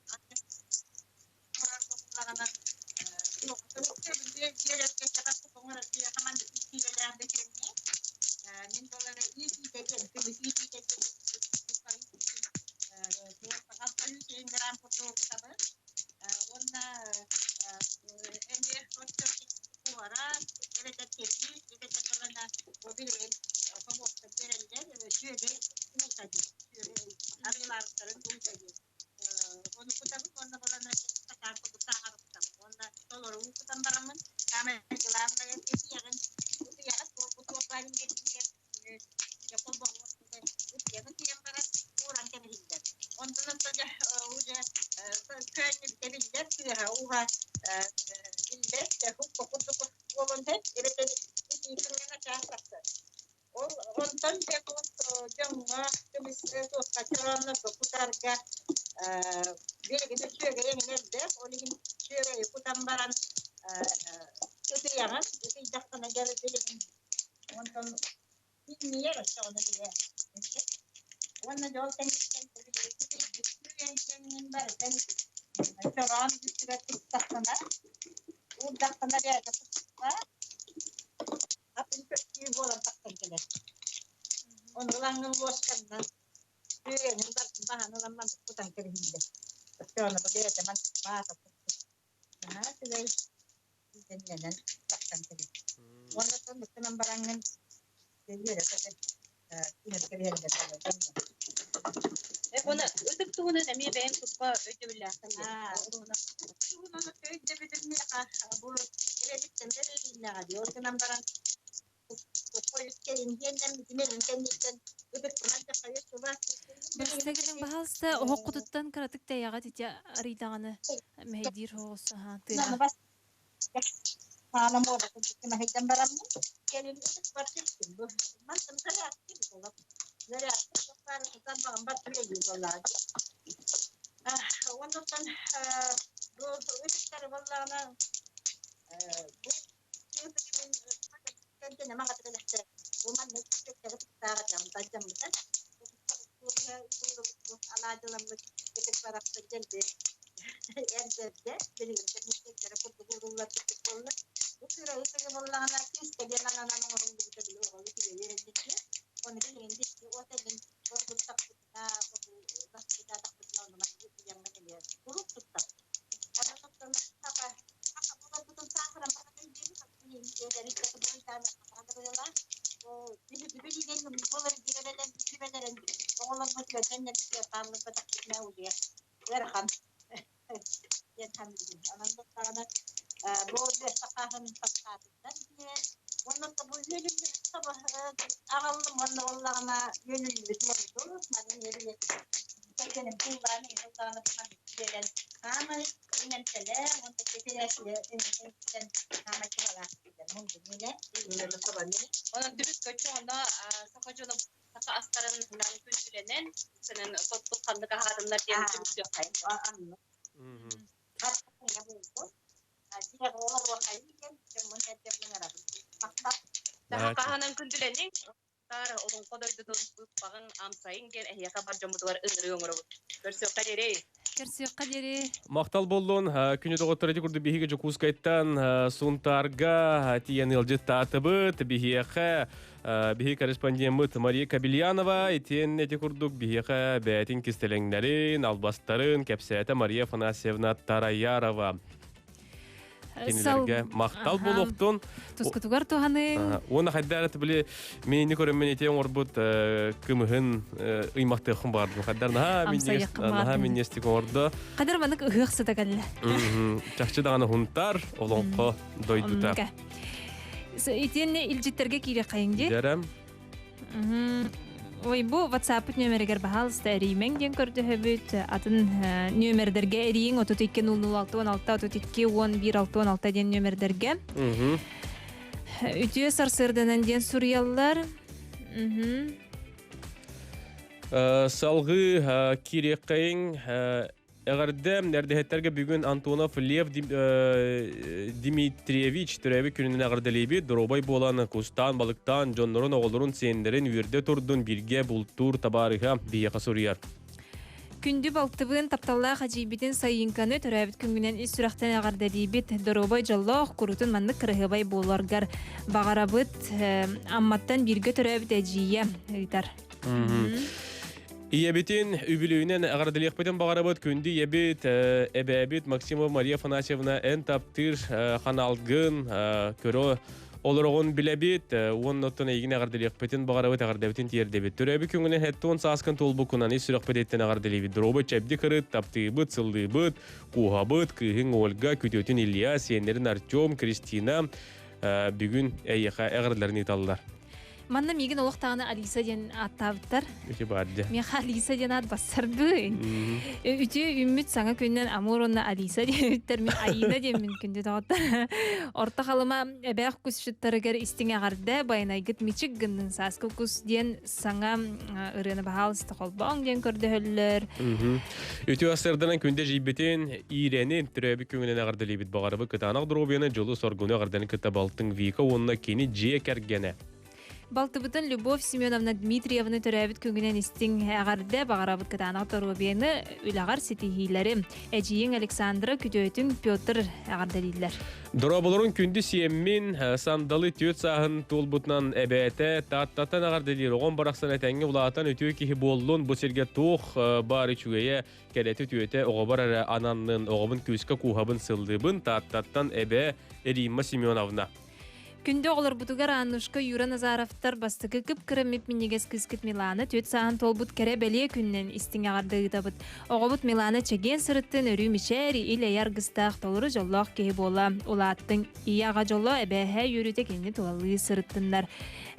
Ona ödük tuğunu da mi benim tutma ödü bile. Tuğunu ödü bilir mi? Bu gelecekten beri illa diyor. Ondan baran koyup gelin yeniden binelim kendisinden ödük tuğunu da koyup tuğunu. Бастагының бахалста оқутуттан каратык таяга тите аридаганы мейдир хоғысы тыга. Malam moda kena hitam barang kelin itu seperti itu. Macam saya aktif kalau dari aktif sekarang kita gambar juga lagi. Untuk kan itu cara balana kan nama kata dah rumah itu cara jam tajam kan. Ala dalam kita para kerja deh. Erzerde jadi kita cara pertubuhan kita Ukira itu bolana kis kejana nana orang kita dulu kalau kita jadi jadi orang itu yang di hotel dan orang tak kita tak tahu nama itu yang mana dia buruk tetap orang tetap apa bukan betul sahur apa ini dari kebetulan ada berjalan jadi dia boleh dia dan orang macam macam dia tahu pada kita dia berham dia tahu orang tu karena Böyle sakahan sakatından diye onun da bu yönünü sabah ağalım onlarına yönünü tutulur. Madem yeri tekene kullanı insanlarına gelen ama inançlar onda kefilasıyla en ama kimalar mungkin yine yine sabah yine onun dürüst kötü onda sakacının saka astarından kültürlenen senin topluluk kanlı kahadımlar diye bir şey yok. Anladım. Hatta bu Jika orang lain kan kemudian mengarah. Dah kahanan kundulening tar orang kodoi itu pagang amsaing kan ya kabar jamu tuar engri ngoro. Kersiok kadere. Мактал болдун күнү доготтору курду биһиге жокускайттан сунтарга тиен илжи татыбыт биһиэхэ биһи корреспондент Мария Кабельянова итен эти курдук биһиэхэ бээтин кистелеңнерин албастарын кепсээте Мария Афанасьевна Тараярова Кенилерге мактал болуктун Тускутугар туханы. Оны хаддарат биле мени көрөмөн этен орбут кымыгын ыймактыгын барды. Хаддарна мен нестик ордо. Кадыр манык ыгыксы да галла. Чакчы даганы хунтар олонко дойдута. Итенне илжиттерге кире кайыңди. Дәрәм. Ой, бу WhatsApp нөмергер баһалыста эримен ден көрдөһөбүт. Атын нөмердерге эриң 32-06-16-32-11-6-16 ден нөмердерге. Үтүе сарсырданан ден сурьяллар. Салгы киреккайың Әгәрдә нәрдәһәттәргә бүген Антонов Лев Дмитриевич төрәбе күненә әгәрдәлеби дробай боланы кустан балыктан жоннорын оголдорун сендерин үрдә турдун бирге бултур табарыга бия касурияр. Күндү балтыбын тапталла хажибитин сайынканы төрәбит күнгүнен ис сүрәхтән әгәрдәлибит дробай жаллах курутун манны кырыгыбай боларгар багарабыт амматтан бирге төрәбит әҗие ыйтар. Иябитин үбүлүүнен агардылык битен багарабыт күндү ебит эбебит Максимова Мария Фанасьевна эн таптыр ханалгын көрө олорогон билебит оннотон эгин агардылык битен багарабыт агардабитин тиердебит төрөбү күнгүнен хеттон саскын толбукунан ис сүрөк битен агардылыбит дробы чебди кырыт таптыбыт сылдыбыт кухабыт кыгын Ольга күтөтүн Илья сендерин Артем Кристина бүгүн эйха агардыларын италлар. Манна мигин олуқтағына Алиса ден аттабыттар. Үте барды. Мен Алиса ден ат бассарды. Үте үмміт саңа көннен Амуронна Алиса ден үттер мен Айна ден мен күнді тағыттар. Орта қалыма әбәқ күс шыттарыгар истің ағарды байнайгыт мичик гынның сасқы күс ден саңа ұрыны бағалысты қолбаң ден көрді өлілер. Үте асырдынан күнде жейбетен иренен түрәбі көңінен ағарды лейбет бағарыбы кытанақ дұрубияны жолы соргуны ағарданы кыта балтың вика онына кені жие кәргені. Балтыбытын Любовь Семеновна Дмитриевна төрәбит күнгінен истің ағарды бағарабыт кытанақ дұрубияны үлағар сетихилері. Әжиен Александра күтөйтін Петр ағардалилер. Дұрабылырын күнді сиеммин сандалы түйет сағын толбутнан әбәті таттатан ағардалир. Оғын барақсан әтәңі ұлағатан өтіе кехі болуын бұсерге туқ бары чүгейе кәлеті түйеті оғабар әрі ананның оғабын күскі кухабын сылдыбын таттаттан әбә Римма Семеновна. Күнде олар бұтығар Аннушка Юра Назаровтар бастығы кіп кіріміп мінегес күзкіт Миланы төт саған толбут кәрі бәле күннен істің ағарды ұтабыт. Оғабыт Миланы чәген сұрыттын өрі мішәрі илі яргыстақ толыры жоллақ кейі бола. Олаттың ияға жолы әбәхә юріте кені туалы сұрыттындар.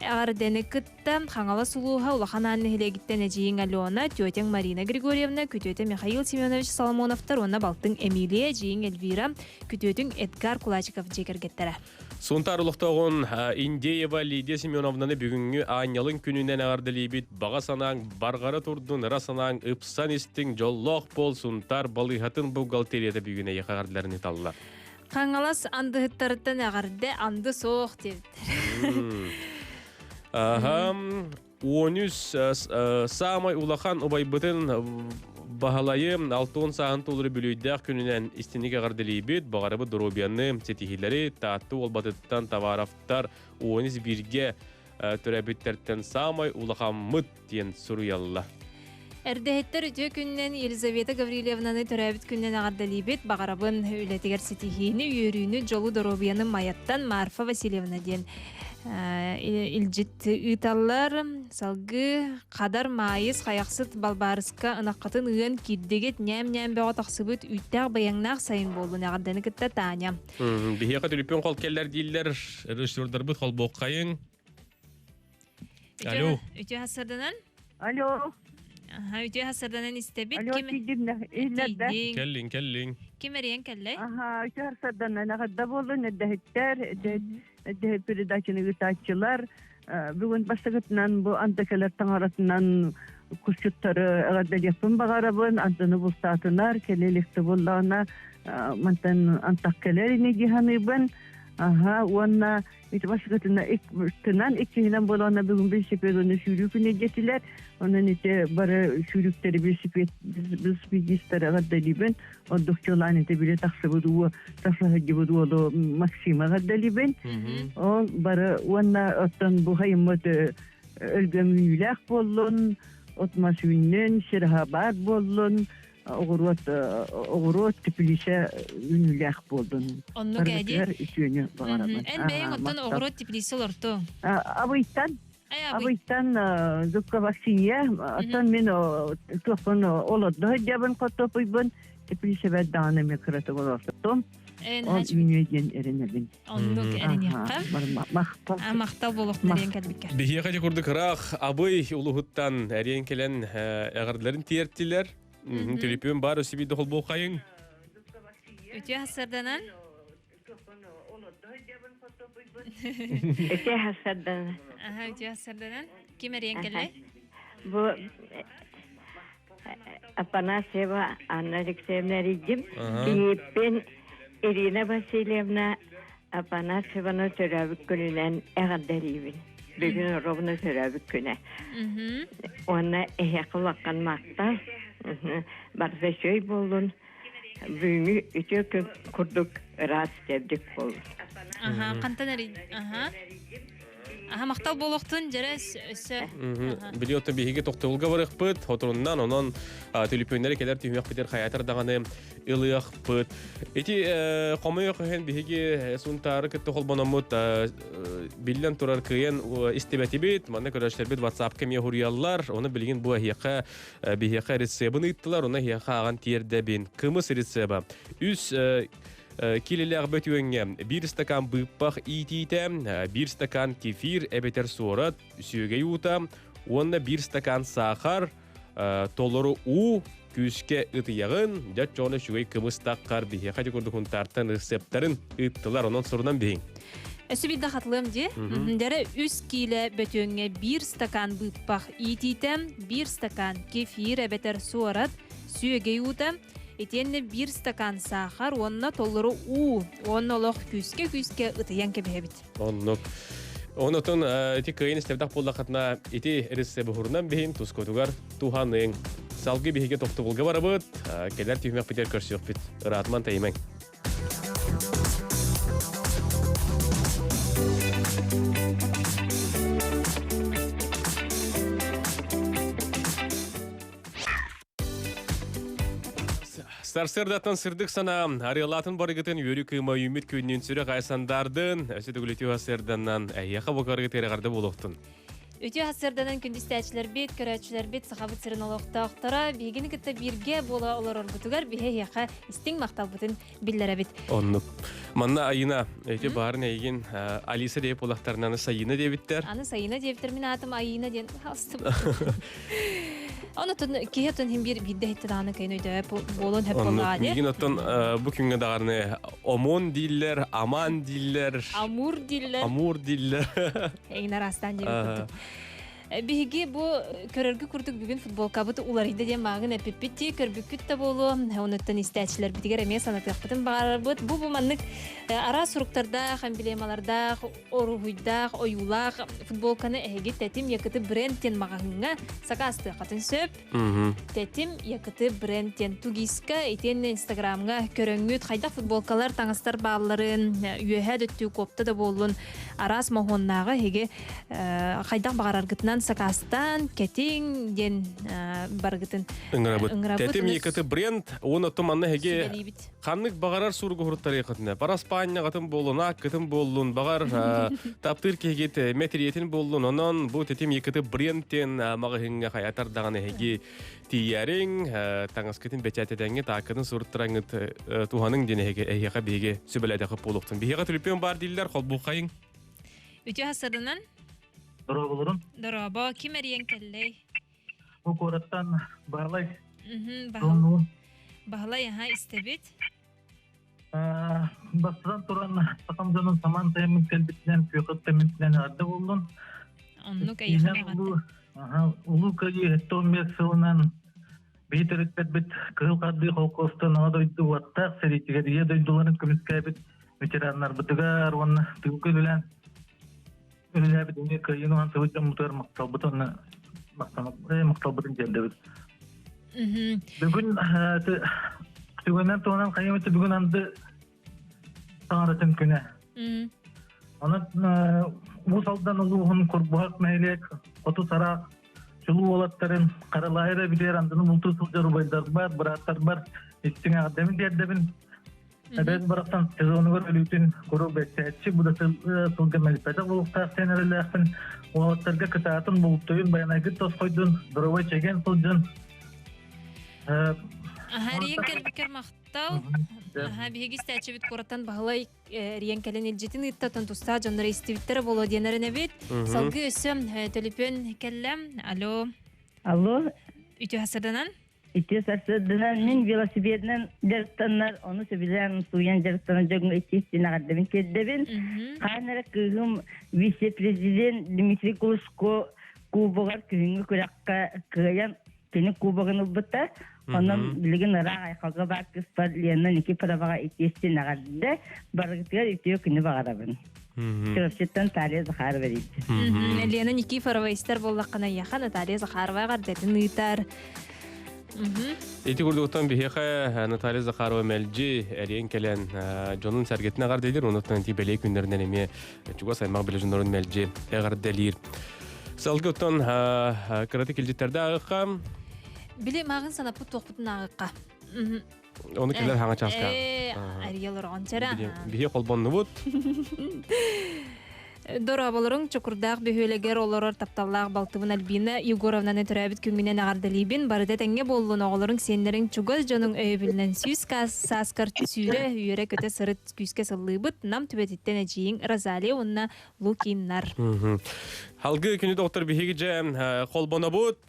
Ағардәні күтті қаңала сұлуға улахан анны хелегіттен әжейін Алена, төтен Марина Григорьевна, күтөті Михаил Семенович Соломоновтар, оны балтың Эмилия, жейін Эльвира, күтөтің Эдгар Кулачиков жекергеттері. Сонтар ұлықтағын Индеева Лидия Семеновнаны бүгінгі анялың күнінен ағарды лейбет баға санаң барғары тұрдың расанаң ұпсан істің жоллақ бол сұнтар балығатын бұғалтереді бүгіне еқағардыларын еталылар. Қаңалас андығыттарыттан ағарды анды соқ дедіктер. 13 самай улахан обайбытын бағалайым 6 сағын толыры бүлүйдәк күнінен істінік ағардылейбет бағарабы дұробияны сетихилері таатты олбатыттан таварафтар 11-ге түрәбіттерттен самай улахан мұт ден сұруялла. Әрдәһеттер үтө күннен Елизавета Гаврилевнаны төрәбит күннен ағардалибет бағарабын үлетігер сетихини үйерүйіні жолу дұробияны майаттан Марфа Васильевна ден илжит ыталлар салгы қадар майыз қаяқсыт балбарыска ынаққатын ұйын кирдегет нәм-нәм бәға тақсыбыт үттәқ баяңнақ сайын болуын ағарданы кітті Таня. Бихеқа түліппен қол келлер дейлер режиссердар бұд қол боққайын. Алло. Үтө хасырданан? Алло. Үтө хасырданан истебит? Алло, тидимна. Келлин. Кем әрен кәлі? Үтө хасырданан ағадда болу, нәддәхеттер, әдді передачаны ұтатчылар. Бүгін бастығытынан бұл антакалар таңаратынан күшіттары ағадда япын бағарабын, антыны бұлстатынар, келелікті болағына мантан антақ келеріне диханыбын. Онна бастығытына тынан еккенен болағына бүгін бір сепет оны шүрікіне жетілер. Onun ite bara şürükleri bir spidistler gaddaliben o doktorlar ite bile taksıbıdı taslaha gibi o maksima gaddaliben o bara ona otan bu haymat ölgümüylek bollun otmasünnen şerhabat bollun oğurot tiplise ünlek bollun. Onu geldi. En beyin otan oğurot tiplise olurdu. Abıytan Abıytan zukka vaksiniye, atan men tohun oloddu. Jaban kotopuybun, tepilse ve danemi kırıtı olurdu. En Он haç үйнөйден эренебин. onluk ereni hakkam. Мактал. Мактал болохтун эрен калбиккер. Бихия качы курдук рах абый улуһуттан әрен келен әгәрдләрен тиерттилер. Телепен бар өсү биде хол бокайын. Үтү хасырданан Эте хасардан. Aha, ütü hasırdanan. Kim eriyen kelle? Bu Afanasьева Анна Алексеевна Ригим и ben Ирина Васильевна Afanasьеваны төрәбік күнінен әғаддарибін. Бүгін ровны төрәбік күні. Оны әйәқі ваққан мақтал. Барса шөй болын. Бүгіні үтө күн күрдік рас дәбдік болын. Aha, kantan eriyen. Aha. Aha, мактал болохтун жарас өсө. Билиотта биһиге токтолга барыхпыт, хоторуннан онон телепөннәре келер түймәк битер хаятар даганы ылыяхпыт. Эти комойок хен биһиге сунтары кетте холбономут биллен турар кыен истебетибит, мана көрәшләр бит WhatsApp кеме хурияллар, оны билген бу хияка биһига рецебын иттилар, оны хияка аган тиердә бин. Кымыс рецеба. Үс Килелер бөтүеңе 1 стакан быппах итите, 1 стакан кефир эбетер суорат, сүйге юта, онна 1 стакан сахар, толору у, күске ытыягын, жат жоны шүгей кымыстаққар бихе. Қайты көрді күнтартын рецепттарын ыттылар, онын сұрынан бейін. Өсі білді қатылым де, дәрі 3 киле бөтүеңе 1 стакан быппах итите, 1 стакан кефир эбетер суорат, сүйге юта, Etenne 1 стакан сахар, онна толлары у, онна лох күске ытыян кебебит. Онотон эти кыйын истебдак боллақатына эти рецебі хурунан бейін тускотугар туханың салғы бейге тоқты болға барабыт, келер түймек бітер көрсіyok бит, ыратман тәймен. Сарсырдаттан сырдық сана, арылатын барығытын өрі кыйма үміт күйінен сүрі қайсандардың, өсі түгілеті асырданнан әйеқа бұқарғы терағарды болуқтын. Өте асырданан күндістәчілер бет, көрәтшілер бет, сақабыт сырын олықтақтара, бейгені кітті бірге бола олар орғытугар, бейе яқа істің мақтал бұтын білдері бет. Оннық. Манна айына, өте барын әйген Алиса deyip олақтарынан сайына дебіттер. Аны сайына дебіттер, мен атым айына ден алыстым. Онытын кейеттен hem bir bidde hitte dağını kayın öyle bolun hep bolladı. Bilgin otan bu künge dağını omon diller, aman diller. Amur diller. Egner aslan diye kurduk. Bihigi bu körörgü kurduk bugün futbol kabıtı ularıydı diye mağın epipitti körbüküt de bolu. Onuttan isteçiler bitiger emeye sanat yapıtın bağırıbıt. Bu manlık ara suruktarda, hem bilemalarda, oruhuyda, oyulak, futbol kanı ehegi tetim yakıtı brandten mağınına sakastı katın söp. Tetim yakıtı brandten tugiska eten Instagram'a köröngüt hayda futbolkalar tanıstar bağların üyehe döttüğü kopta da bolun. Aras mahonnağı hege hayda bağırargıtından sakastan keting den bargıtın. Tetim yakıtı brand onu tumanna hege kanlık bağırar surgu hurtları yakıtına. Para Spanya katın bolun, ak katın bolun, bağır taptır keget metriyetin bolun. Onun bu tetim yakıtı brandten mağıhınga hayatar dağını hege tiyaring tangas ketin beçatedenge takıdın surtlarını tuhanın dene hege ehyaqa bege sübeledeki poluktun. Bihega tülüpüyon bar diller kol buqayın. Ütü hasırından? Doğru Doraba kim eriyen kelley? Bu korattan bağlay. Bağlay ha istebit. Bastıran turan takamcanın saman temin kelbitinden köyqat temitinden arda buldun. Onluk ayıqın eğattı. Ulu köyü etton meksilinden beytirik bit kıl kadri kolkostan adoydu vattaq seritiger iya doyduların kümüskabit veteranlar bıtıgar vanna tügülülen Öyle bir dünya köyünü han sıvıcam mutar maktabıtın maktabıtın geldi. Bugün tügünden toğunan kıyameti bugün andı sağırıtın küne. Ona bu saldan uluğun kurbuhak meylek, otu sarak, çulu olatların karalayra bilir andını multu sılcarı baylar var, bıraklar var. İçine ademin derdebin. Ben bıraktan sezonu var ölütün kuru bekçi bu da sılgı melipede bulukta senerilersin. O olatlarga kıtaatın bulutuyun bayana git toz koydun, duruva çeken sılcın. Риен келбекер мақтал. Биһиги стәчебит кораттан бағылай риен келен илжетін ыттатын туста жонлары истибиттері болу денеріне бит. Салғы өсім төліпен келлем. Алло. Алло, Үті хасырданан? ити сарсыдынан мен велосипеднен жарыктаннар, оны сөбілен суян жарыктанан жогун итистин ағардабын кеддебін. Қанара кығым вице-президент Дмитрий Кулышко кубогар күйінгі көраққа күйен кені кубогын ұлбытта. Онан білігін ырақ айқалға бар кыспар леннен екі парабаға итистин ағардады. Барғытығар итеу күні бағарабын. Кіріпшеттен Талия Захарова дейді. Лена Ники Фаравайстар боллаққана яқаны Талия Захарова ғардатын ұйтар. Эти курдуктан бихеха Наталья Захарова мэлжи эрен келен жонун сәргетіне ғардайлар, онуттан ти белей күндерінен еме чуға саймақ білі жонларын мэлжи ғардайлар. Салғы оттан кыраты келжеттерді ағыққа? Біле мағын санапы тоқпытын ағыққа. Оны келер хаңа часқа? Арьелар оңчара. Бихе қолбонны бұд? Дора болырың чукурдақ бөхөлегер оларар тапталлақ Балтыбын Альбина Егоровнаны түрәбіт күмінен ағардалибін. Барыда тәңге болуын оғылырың сендерің чугыз жоның өйбілінен сүйіз саскар түсүйрі үйері көте сырыт күйіске сыллыбыт. Нам түбетіттен әжейін Розалия онына Лукиннар. Халгы күні доктор бихеге жа қолбона бұд.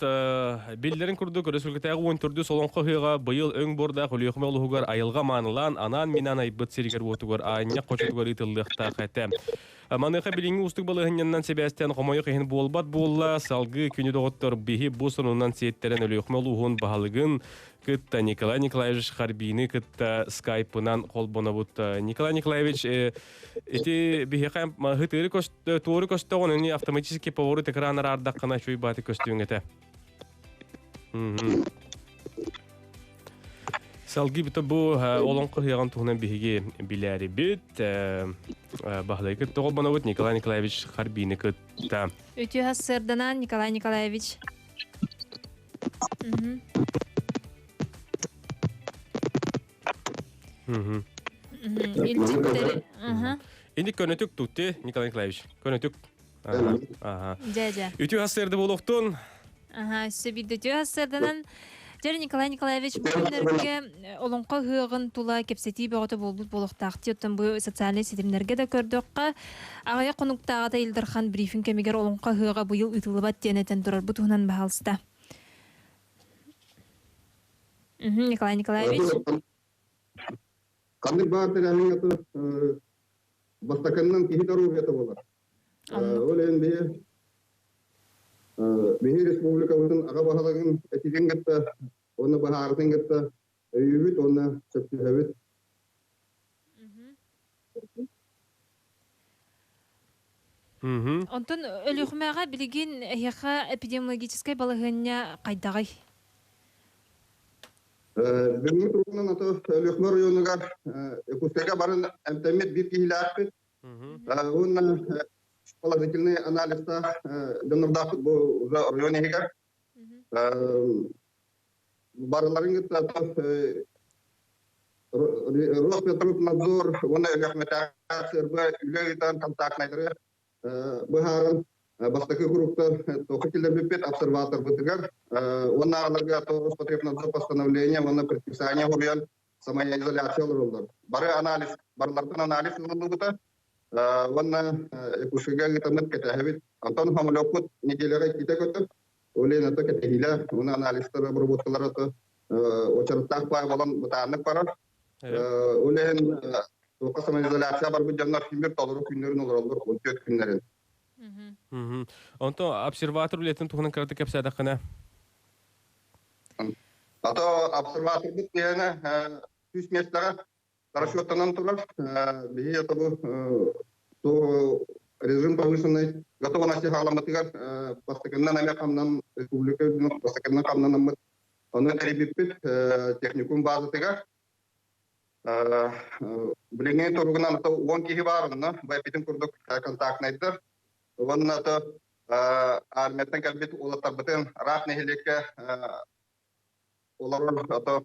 Белдерін күрдік Республикатағы 14 солонқы хыға бұйыл өң борда құлүйықмы олығығар айылға манылан анан минан айбыт серігер отығар айnya қошытығар итылдықта қайты. Маныха билинги устук балыгыннан себестен комойы кыйын болбат болла салгы күнү доктор бихи бу сонунан сеттерен өлөкмөлугун баалыгын кытта Николай Николаевич Харбини кытта скайпынан колбонобут. Николай Николаевич эти бихи кам хытыры кост тууры костогон автоматически поворот экранар ардаккана чуй баты көстүңете. Салги бит бу олонқы яган туһунан биһиге биләри бит баһлай кыт толбана бит Николай Николаевич Харбини кытта. Өтү хасырданан Николай Николаевич. Инди көнөтүк тутты Николай Николаевич. Көнөтүк. Жа. Өтү хасырды болуктун. Сөбиде өтү хасырданан Жары Николай Николаевич бүгінерге олонқа хыығын тула кепсети бағыты болбут болуқтақты өттен бұл социальный сетімдерге де көрдіққа. Ағая қонуқтағыда Илдархан брифинг кемегер олонқа хыыға бұйыл үтілібат денетен тұрар бұтығынан бағалыста. Николай Николаевич. Қандыр бағытыр әмін аты бастаканнан кейі дару беті болар. Ол енді Бихи республикабытын аға бағалағын әтеген кетті, оны бағарытын кетті, өйібіт, оны сөптіғабіт. Онтон өліғімәға білген әйіға эпидемиологическай балығыня қайдағай? Бүгінгі тұрғынан аты өліғімә районығар Кустайға барын әмтәмет бір кейілі ақпет. Оны положительный анализ донордах в районе Хига. Барларинг Роспотребнадзор, он электрометация, үлейтан контакт найдыры. Быхарын бастакы группа тохотилер бипет обсерватор бытыгар. Он нарларга Роспотребнадзор постановление, он предписание урян самоизоляция олар. Бары анализ, барлардан анализ олар. Ванна кушига гитамет кетахбит антон хамлокут неделяга ките көтөп олен ата кетехиле уна анализдер обработкалар ата очарттак бай болон бутанык барар олен токасама изоляция бар бу жанна фимер толору күннөрүн олор 14 күннөрүн Онто обсерватор билетин тухунан карты кепсада кана ата обсерватор бит яна 3 месяцтага расчётанан турар бии это то режим повышенной готовности халаматыгар постоянно нами камнан республика постоянно камнан нам он ребипит техникум базатыгар блине торгунан то вонки хибарна байпитин курдук контакт найдыр вонна то армиядан калбит улаттар бутен рахне хилекке олар ата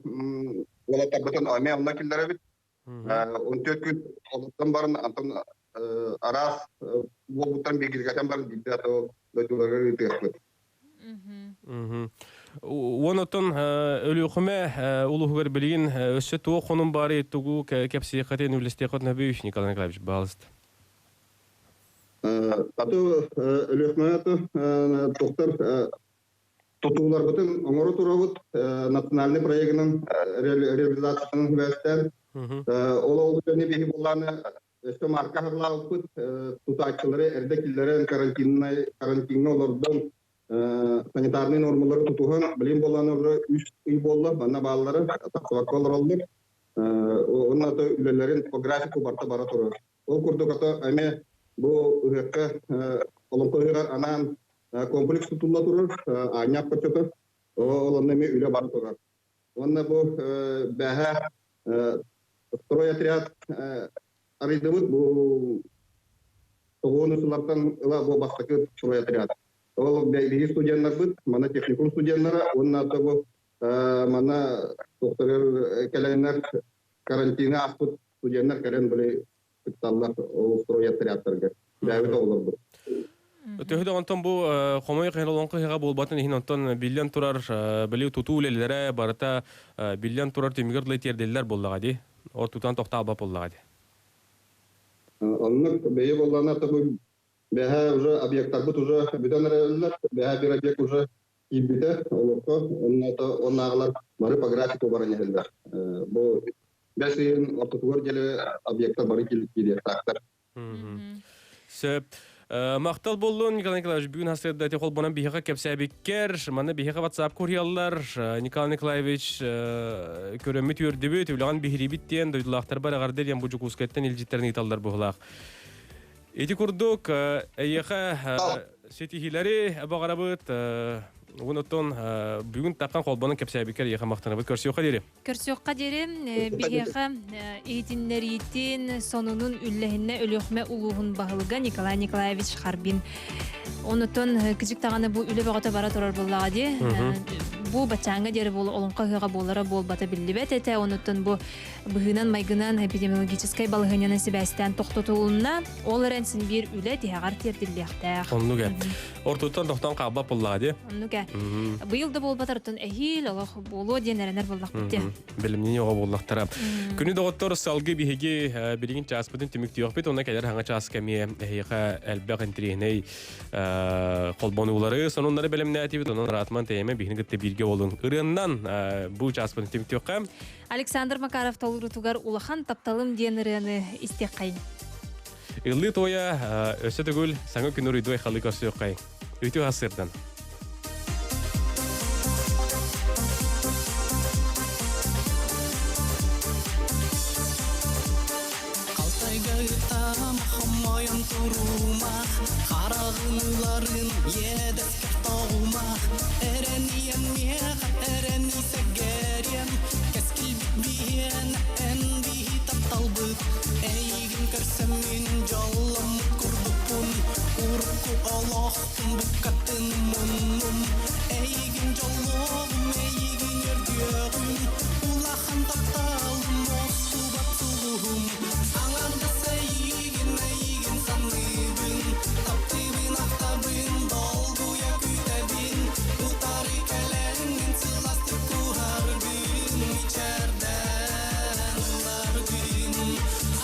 улаттар бутен армия онна килдер бит 14 gün oluktan barın Anton Aras bu butan bir girgatan barın ciddi atau dojulaga gitu. Онотон өлүхүмө улугар билген өссө тоо конун бары тугу кепси катен университет котнабыш Николай Николаевич балыст. Ату өлүхмө доктор тутулар бүтүн оңору турабыт национальный проектинин реализациясынын вестен ол жөнү бии булланы өстө марка хырлаапыт тутаачылары эрдекиллерин карантинне олордон санитарный нормалары тутухан билим боланы уже 3 үй болду бана балалары тапсыбаккалар олдур онун аты үлелерин по графику барта бара турат ол курдук ата эме бу ыгакка олонкойгар анан комплекс тутулла турар аñak почота олонун эме үле бара турат онна бу бэха стройотряд арыйдыбыт бу тогуунусулардан ыла бу бактакы стройотряд ол биги студенттер бит мана техникум студенттері онун аты бу мана доктор келенер карантина аспыт студенттер келен биле таллар ол стройотрядтарга бәбит олорду Төһөдө онтон бу хомой кыйрылонкы хыга болбатын ихин онтон биллион турар били тутуулелере барата биллион турар тимгерле терделлер боллага ди. Ор тутан токталба боллага ди. Оннук бейе боллана табы бэха уже объекттар бут уже бидонерлер бэха бир объект уже кибите олорко оннагылар бары по графику бара нелдер. Бу бесин ортотугор деле объекттар бары килди тактар. Сөп Мактал боллун Николай Николаевич бүгүн хасырда те холбонан бихага кепсәбиккер, мана бихага WhatsApp курьяллар. Николай Николаевич көрөмүт үрдүбүт, улаган бихирибиттен дойлактар бар агардер бу жукускеттен илжиттерин италдар буглак. Эти курдук эйха сетихилери абагарабыт, онотон бүгүн тапкан холбонан кепсәбиккер эйха мактанабыт көрсөкка дири. Көрсөкка дири бигеха эйтиннеритин сонунун үллехине өлөхмө улугун багылга Николай Николаевич Харбин. Онотон кичик таганы бу үлө багата бара турар буллага ди. Бу бачаңга дери бул олонка хыга болара болбата биллибет эте. Онотон бу быгынан майгынан эпидемиологической балыгынан себестен токтотулуна ол ренсин бир үлө тягар тердилдехтер. Оннуга. Ортотон токтон калба буллага ди. Оннуга. Быйыл да болбатартын эхил олох боло денеренер болдак битте. Билимни ого болдактара. Күнү доктор салгы биһиги бирин часпытын түмүктүөк бит, ona келер ханга час кеми эйха элбек интриней колбонуулары, сонунлары белемнәти бит, онун ратман теме бихини гытты бирге болун. Ырыннан бу часпытын түмүктүөккә Александр Макаров толурутугар улахан тапталым денерени истеккай. Илли тоя өсө түгүл саңа күнү рүйдү халы көрсөккай. Үтү хасырдан. Karagınların yedek tağma Ereniyen miyek ereni segeryen Keskil bitbiyen en bihi taptalbık Eygin kersemin jallam kurdupun Urku Allah'ın bukatın munnum Eygin jallum eygin yerdiyağım Ulahan taptalım osu batsuluhum Angarda seygin eygin sanıbın Taptibin aktabın dolguya kütebin Utari kelenin sılastık kuharbin İçerden ılardın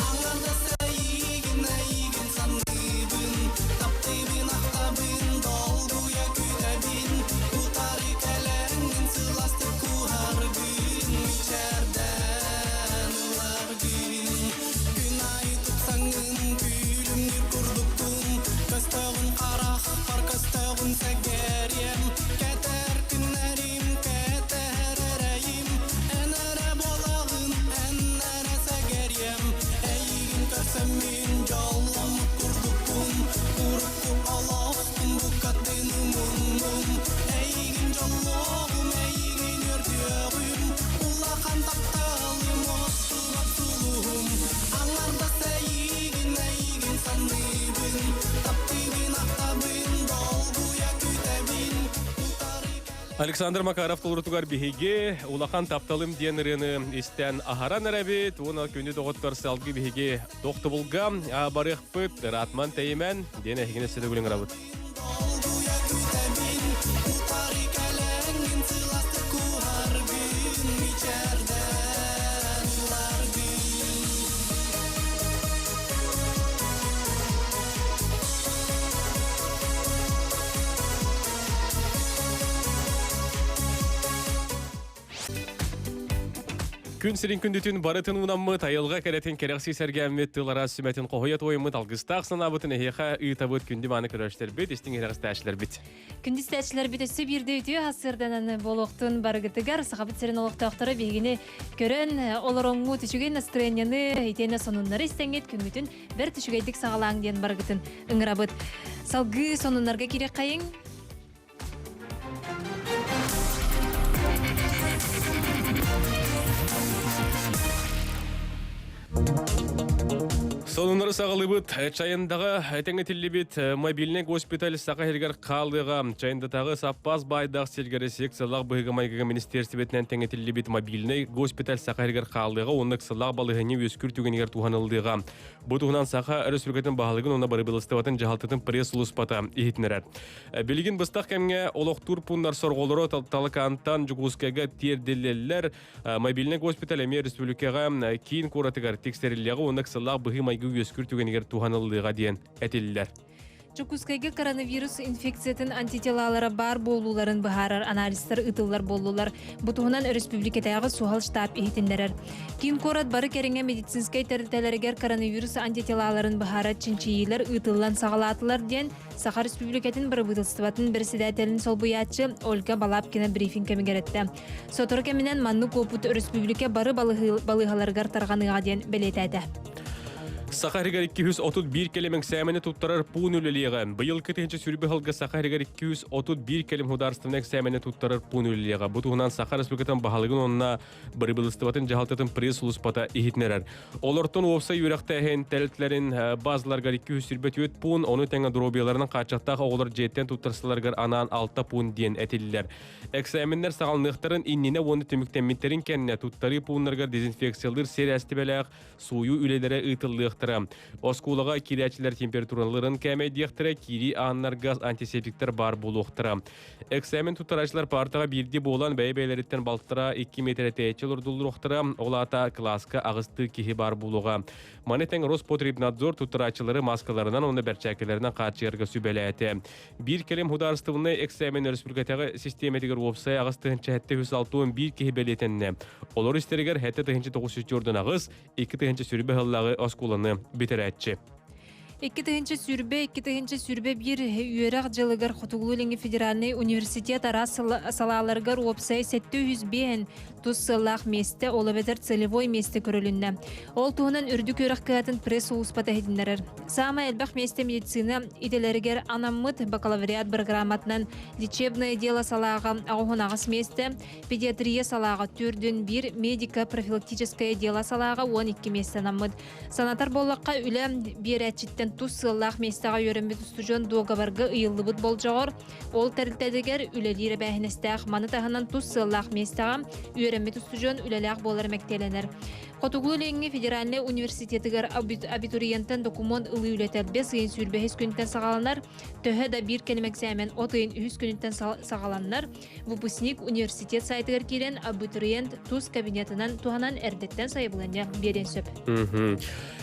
Angarda seygin eygin sanıbın Taptibin aktabın dolguya kütebin Utari kelenin sılastık kuharbin İçerden ılardın Günay tutsangın külümdür kurduktum Köstağın qaraq var köstağın segeriyem Keter günlerim keter ereyim Enere bolağın enere segeriyem Eygin körsemin jallam kurduktum Urukku Allah'ın bukatını munnum Eygin jallağım eygin yördüğüm Ulakan taptalım osu batsuluhum Anlarda seygin eygin sanıbın Taptibin aktabın dolguya kütebin Александр Макаров толурутугар биһиги улахан тапталым денерени истен ахаран эребит, уна күнү доктор салгы биһиги докты булгам, барыхпыт ратман теймен дене хигине седе гүлүң рабыт. Dolguya kütebin Utari kelenin Күн сирин күндүтүн барытын унаммы тайылга керетин керекси сергәммет тылара сүмәтин кохоят ойыммы талгыстак санабытын эхеха ыйтабыт күндү маны көрөштер бит истин керекстәчләр бит. Күндүстәчләр бит өсү бирде үтү хасырдан болохтун баргытыгар сахабыт сирин олоктоктора бегине көрөн олороңму түшүген настроенияны итене сонуннары истеңет күнгүтүн бер түшүгейдик сагалаң ден баргытын ыңырабыт. Салгы сонуннарга кирек кайың. Сонунары сағылыбыт, чайындағы тәңетілі мобильный госпиталь сақа хергер қалдыға. Чайындатағы саппаз байдақ сергері секциялақ бұйығы майгыға министерстібетінен тәңетілі мобильный госпиталь сақа хергер қалдыға, онық сылақ балығыне өскүр түгенігер туғанылдыға. Бұл туғынан сақа өрісүргетін бағалығын оны бары білістіватын жағалтытын пресс ұлыспата ехетінерер. Білігін бұстақ кәмге олықтур пұндар сорғолыры талықантан жүгізкеге терделелер мобильный госпиталь әме республикаға кейін көратығар текстерілігі онық сылақ бұғы майгы өскүр түгенігер туғанылдыға дейін әтелілер. Чукускайга коронавирус инфекциятын антителалары бар болуларын бахарар анализтер ытыллар болулар. Бутугунан республикатагы сугал штаб ихтендерер. Кин корат бары кереңе медицинскай терителерегер коронавирус антителаларын бахарат чинчиилер ытыллан сагалатылар ден Саха республикатын бары бытылстыбатын председателин солбуячы Ольга Балапкина брифинг кемигеретте. Сотор кеминен манны копут республика бары балыгаларгар тарганыга ден белетеді. Сахаригар 231 келемең сәмені туттарар пуын үлелеға. Бұйыл кетенші сүрбі ғылға Сахаригар 231 келем хударстывнек сәмені туттарар пуын үлелеға. Бұтуғынан Сахар республикатын бағалығын онына бір білістіватын жағалтатын пресс ұлыспата ехетнерер. Олортын опса үйрақта әйін тәлітлерін базыларғар 224 пуын, оны тәңі дробияларының қачақтағы оғылар жеттен туттарсыларғар анан 6 пуын дейін әтелілер. Әксәмінлер сағалнықтарын инніне оны түміктенметтерін кәніне туттары пуынларғар дезинфекциялыр серәсті бәләқ суyu үлелері ұйтылдық Оскулаға кирячилер температураларын кәмей дияқтыра, кири аннар газ антисептиктер бар болуқтыра. Эксамен тұттарашылар партаға бірде болан бәй-бәйлереттен балтыра 2 метр тәйчел ұрдылдырықтыра, олата класска ағысты кехи бар болуға. Манетен Роспотребнадзор тұттарашылары маскаларынан оны бәрчәкелерінен қатшығырға сүбәлі әті. Bir келем хударыстығыны эксамен республикатағы системетігер опсай ағыстығынша әтті 161 кехи бәлетенне. Олар істерігер әтті 904 ағыз, 2 сүрбі ғыллағы оскуланы битерәтче. 2 сүрбе bir үйерақ жылығар Хотуглулинги федеральный университет арас салаларғар опсай 705 тұз сылақ месті олабетер целевой месті көрілінді. Ол туғынан үрдік өріқ кәтін пресс ұлыспата едіндерер. Сама әлбәқ месті медицина иделерігер анаммыт бакалавриат программатынан лечебное дело салаға ағуын ағыс месті, педиатрия салаға түрдін бір медико-профилактическое дело салаға 12 месті анаммыт. Санатар боллаққа үлі бір әтчеттен туз сылақ местіға өрімбе тұстужон доғабарға ұйылы бұд бол жоғыр. Ол тәрілтәдігер үлелері бәхінестәқ маны тағынан туз сылақ местіға өрімбе тұстужон үлеләқ болар мәктеленер. Хотуглулинги федеральный университетігер абитуриенттен документ ұлы үлетер 5 үйін сүрбе 100 күнттен сағаланар, төһі да 1 келім әксәмен 30 100 күнттен сағаланар. Выпускник университет сайтығыр келен абитуриент туз кабинетынан туғанан әрдеттен сайыбылыне берен сөп.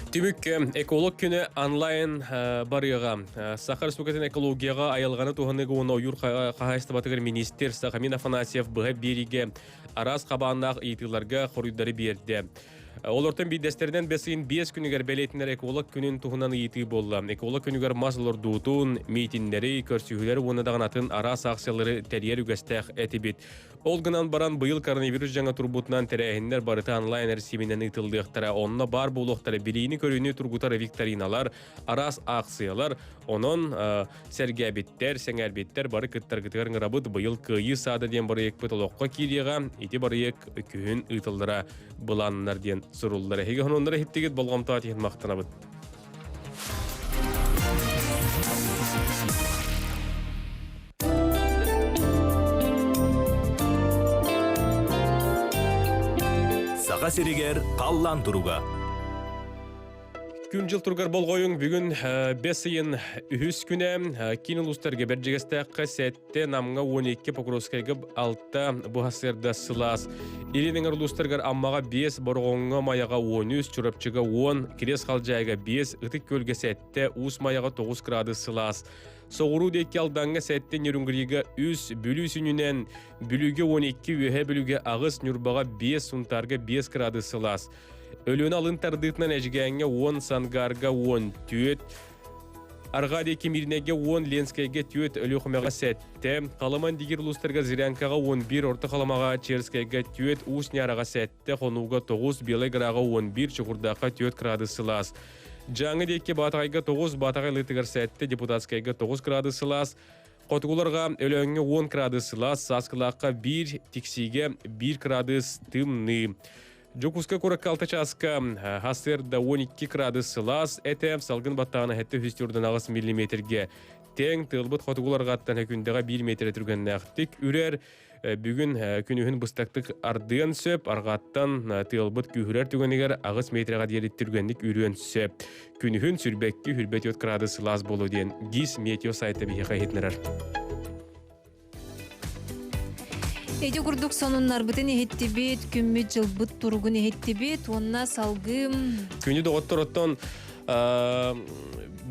Түмік эколог күні онлайн барыға. Сахар Республикатын экологияға айылғаны туғанығы оны ойыр қағайстыбатығыр министер Сахамин Афанасьев бұға беріге арас қабаннақ етіларға қорыдары берді. Олортын бидестерден 5 күнігер бәлетінер эколог күнін туғынан еті болды. Эколог күнігер масылыр дуутун, митиндері, көрсүйілері онадаған атын арас ақсиялары тәрер үгістәқ әті бет. Ол гынан баран бұйыл коронавирус жаңа турбутынан тәрәйіндер барыты онлайн әрсеменен ұйтылдықтыра. Онына бар болуқтары білейіні көріне тургутары викториналар, арас ақсиялар, onun sergəbittər, səngərbittər barı kıttar-kıtgar ngırabıd бұйыл күйі сады ден бары екпіт олыққа кириға, ити бары ек күйін ұйтылдыра бұланынар ден сұрулдары. Хеге онындары хептегет болғамта атиген мақтанабыд. Саға серегер қаллан тұруға. күн жыл тургар болғойын бүгін бесейін үхіс күні кейін ұлыстарға бәржігістәққа сәтті намға 12 Покровскайға 6 бұхасырда сылас. Иринің ұлыстарғар аммаға 5, борғонға маяға 13, чұрапчыға 10, керес қалжайға 5, ұтық көлге сәтті ұс маяға 9 градус сылас. Соғыру дейкі алданға сәтті нерүнгірігі үс бүлі сүнінен бүліге 12, өйе бүліге ағыз нүрбаға 5, сұнтарға 5 градус сылас. Өліні алын тардытынан әжігәңе 10, сангарға 10, түйет, арға дейкі мирнеге 10, ленскайге түйет, өлі құмаға сәтті, қаламан дегер ұлыстарға зирянкаға 11, орта қаламаға черскайға түйет, ұсне араға сәтті, қонуға 9, белайғыраға 11, чұқырдақа түйет градус сылас. Жаңы дейкі батағайға 9, батағай лытығыр сәтті, депутатскайға 9 градус сылас. Қотығыларға өліңе 10 градус сылас, сасқылаққа 1, тиксиге 1 градус тымны. Жокуска кураккалта часка хасырда 12 градус сылас, әтем салгын баттағына әтті хүстюрдан ағыз миллиметрге. Тең тылбыт қотығыларға аттан әкүндіға 1 метр түрген нәқтік. Үрер бүгін күнігін бұстақтық ардыын сөп, арғаттан тылбыт күйірер түгенігер ағыз метрға дейілі түргенлік үрен сөп. Күнігін сүрбәккі хүрбет 4 градус сылас болу ден ГИС метео сайты бейхе қайтнырар. Эти курдук сонуннар бытын эхеттебет, күммет жылбыт тургун эхеттебет, онна салгым. Күні доғыттыр оттон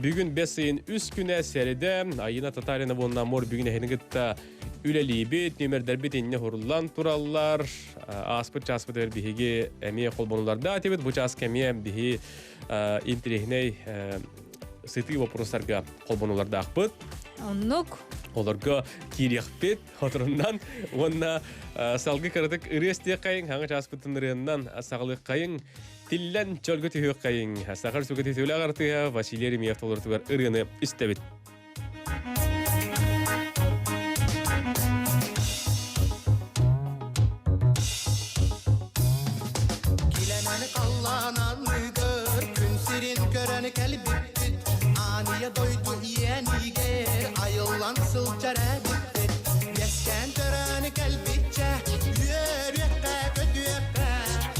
бүгін бесейін үс күні сәреді, айына татарина болна мор бүгін эхенігітті үлелейбет, нөмердер бет еніне хорулан тураллар, аспыт часпыт әр бігеге әмей қолбонуларда атебет, бұл час кәмей бігі интерегіней сыты вопростарға қолбонуларда ақпыт. Оннук. Оларға кирияқпет, отырыннан, онна салғы қырдық үресте қайын, хаңы часпыттың үреннан сағылық қайын, тиллен чөлгі түйек қайын, сағыр сүгі түйелі ағартыға Василий Ремеев толыртығар үрені істебет. Kileneni kallananı gör, gün sirin göreni kelbittit. Aniye doydu yeniger, ayılan sılcara bittit. Yesken töreni kelbitçe, yürüyekte kötüyekte.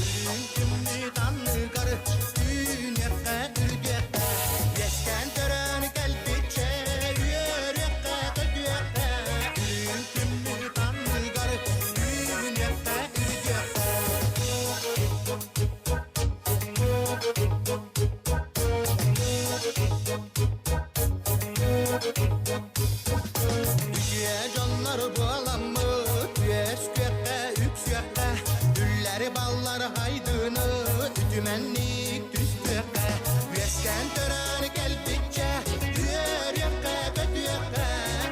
Ürün kümlü tanrı garı, dünyekte ürdüyekte. Yesken töreni kelbitçe, yürüyekte kötüyekte. Ürün kümlü tanrı garı, dünyekte ürdüyekte. Ücüye canları bağlanmış, üyes kökte, üks kökte. Gülleri balları haydını, ütümenlik düz kökte. Üyesken töreni kelpikçe, üyer yekte, kötü yekte.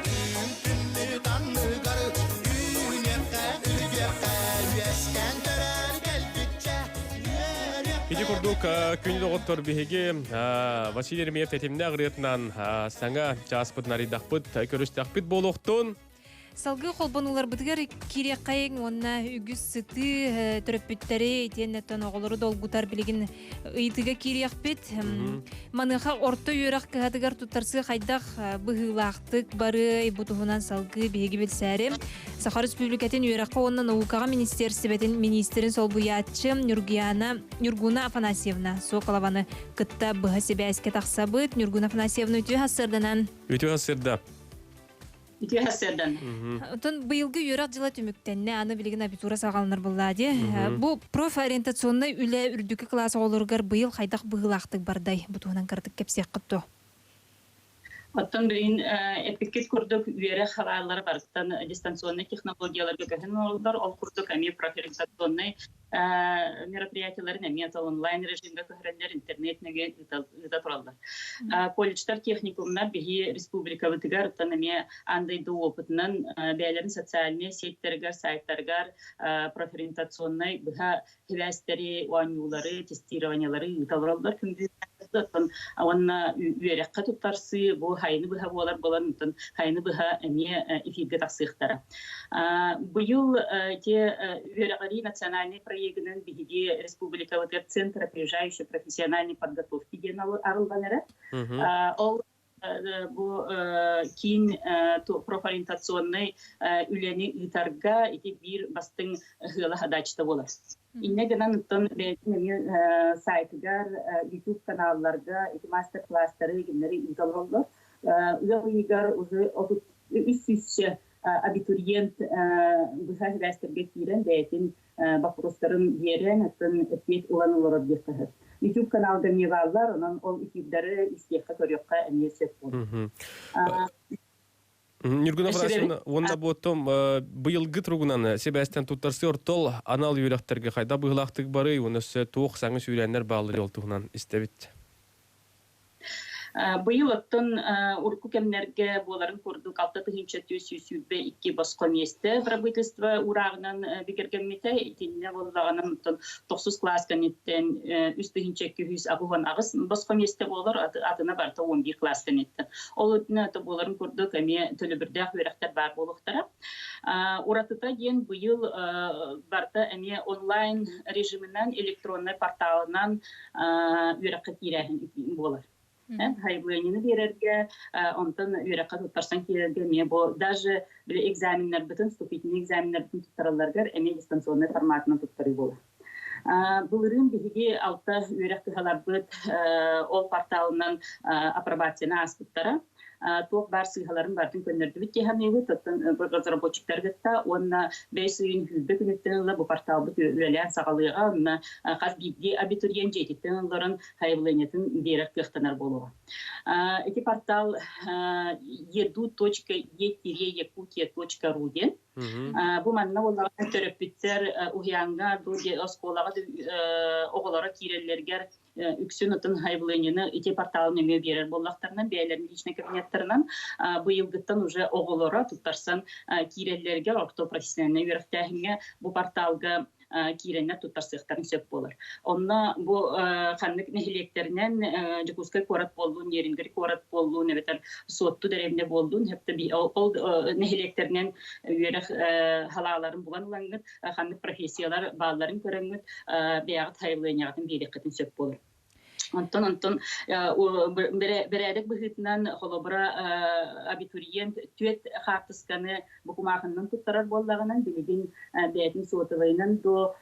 Gün tümlü tanrı garı, gün yekte, üz yekte. Üyesken töreni kelpikçe, üyer yekte. Иди курдук күні доғыттыр бігеге Василий Ремеев тәтеміне ағыретінан саңа часпыт наридақпыт, көрістақпыт болуқтын. Салгы қолбанулар бұдығар кире қайын, онна үгіз сыты түріппеттері, етеннеттен оғылары долгутар білеген ұйтыға кире ақпет. Маныға орта үйірақ кығадығар тұттарсы қайдақ бұғылақтық бары бұтығынан салгы беге білсәрі. Сахар Республикатын үйіраққа онна наукаға министерсібетін министерін сол бұятчы Нюргуна Афанасьевна. Со қалаваны күтті бұға себе әске тақсабыт. Нюргуна Афанасьевна өте хасырданан. Өте хасырда. Үтү хасырдан. Отон быйылгы үйрак жыла түмүктенне аны билген абитура сагалнар буллади. Бу профориентационный үле үрдүкү класс олоргар быйыл хайдак быгылактык бардай. Бутугунан кырдык кепсек кытту. Оттон билин эпикет курдук үйрө халалар барстан дистанционный технологиялар көкөһөн олдар ол курдук ами профориентационный мероприятияларын ами онлайн режимде көрөндөр интернетнеге ыта туралдар. Колледждар техникумнар биги республика бытыгар ами андай ду опытынан бәйләрен социальный сетьтергар сайттаргар профориентационный бига хевестери ванюлары тестированиялары ыта туралдар күндү Онна үйрәккә туттарсы бу хайны быһа болар болан хайны быһа эме эфирге тасыктара. Быел те үйрәкәри национальный проектның биге республика центр опережающей профессиональной подготовки дигән арылганнары. Ол бу кин профориентационный үлени итарга ити бир бастың хыла хадачта болар. Инне гынан уттан сайтыгар YouTube каналларга ити мастер-класстары генери изалоллар. Уягар уже үс-үсче абитуриент быха хәстерге кирен бәйтин вопростарын берен атын этмет уланулар дип тахат. YouTube каналда не валлар, онан ол итибләре истехка көрөккә әмият булды. Нургуна Фрасовна, онда ботом быйылгы тургунан Себастьян туттарсы ортол анал юрәктерге кайда быйлактык бары, онысы тоқ саңы сүрәннәр баалар олтугунан истебит. Быйыл оттон урку кемнерге боларын курдук 6-2 басқа месте правительство урагынан бигергеммите итинне боллаганын оттон 9 класс кенеттен 3-200 агуган агыс басқа месте болар атына барта 11 класс кенеттен. Ол өтүнө боларын курдук эме төлөбүрдө хүрәктер бар болуктара. Уратыта ген быйыл барта эме онлайн режиминен электронный порталынан үрәккә кирәһен болар. Хайблыйнины берерге, онтан үрәккә туттарсан кирерге ме бу даже бир экзаменнар бүтүн вступительный экзаменнар бүтүн туттараларга эме дистанционный форматына туттары болар. Булырын биге алта үрәккә халабыт ол порталынан апробацияны аспыттара. Тоқ бар сыйгаларын бардын көннөрдү бит яһамыгы тоттан разработчиктарга онна бесин хүлбе күнөттөн бу порталды үлеләр сагалыга онна каз бигди абитуриент жетиттен лорын хайблынетін берек кыхтанар болуга. Эти портал edu.e-yakutia.ru ден. Бу манна боллар төрөпүттер уянга дуге осколага оголора киреллергер үксүн отун хайблыйны эти порталны ме берер боллактарынан бәйләрен личный кабинеттеринен быйылгыттан уже оголора туттарсан киреллергер орто профессиональный верхтәһиңе бу порталга киренне туттарсыктарын сөп болар. Онна бу ханнык нехилектеринен жукускай корат болду, нерингер корат болду, небетер сотту дәребинде болду, хепте би ол нехилектеринен үрәх халаларын булган улангыт, ханнык профессиялар балларын көрәңгүт, бәягыт хайблыйнягатын береккетін сөп болар. Онтон берәдек быһытынан холобра абитуриент түет хартысканы букумахыннан туттарар боллагынан билигин бәйтин сотылайынан до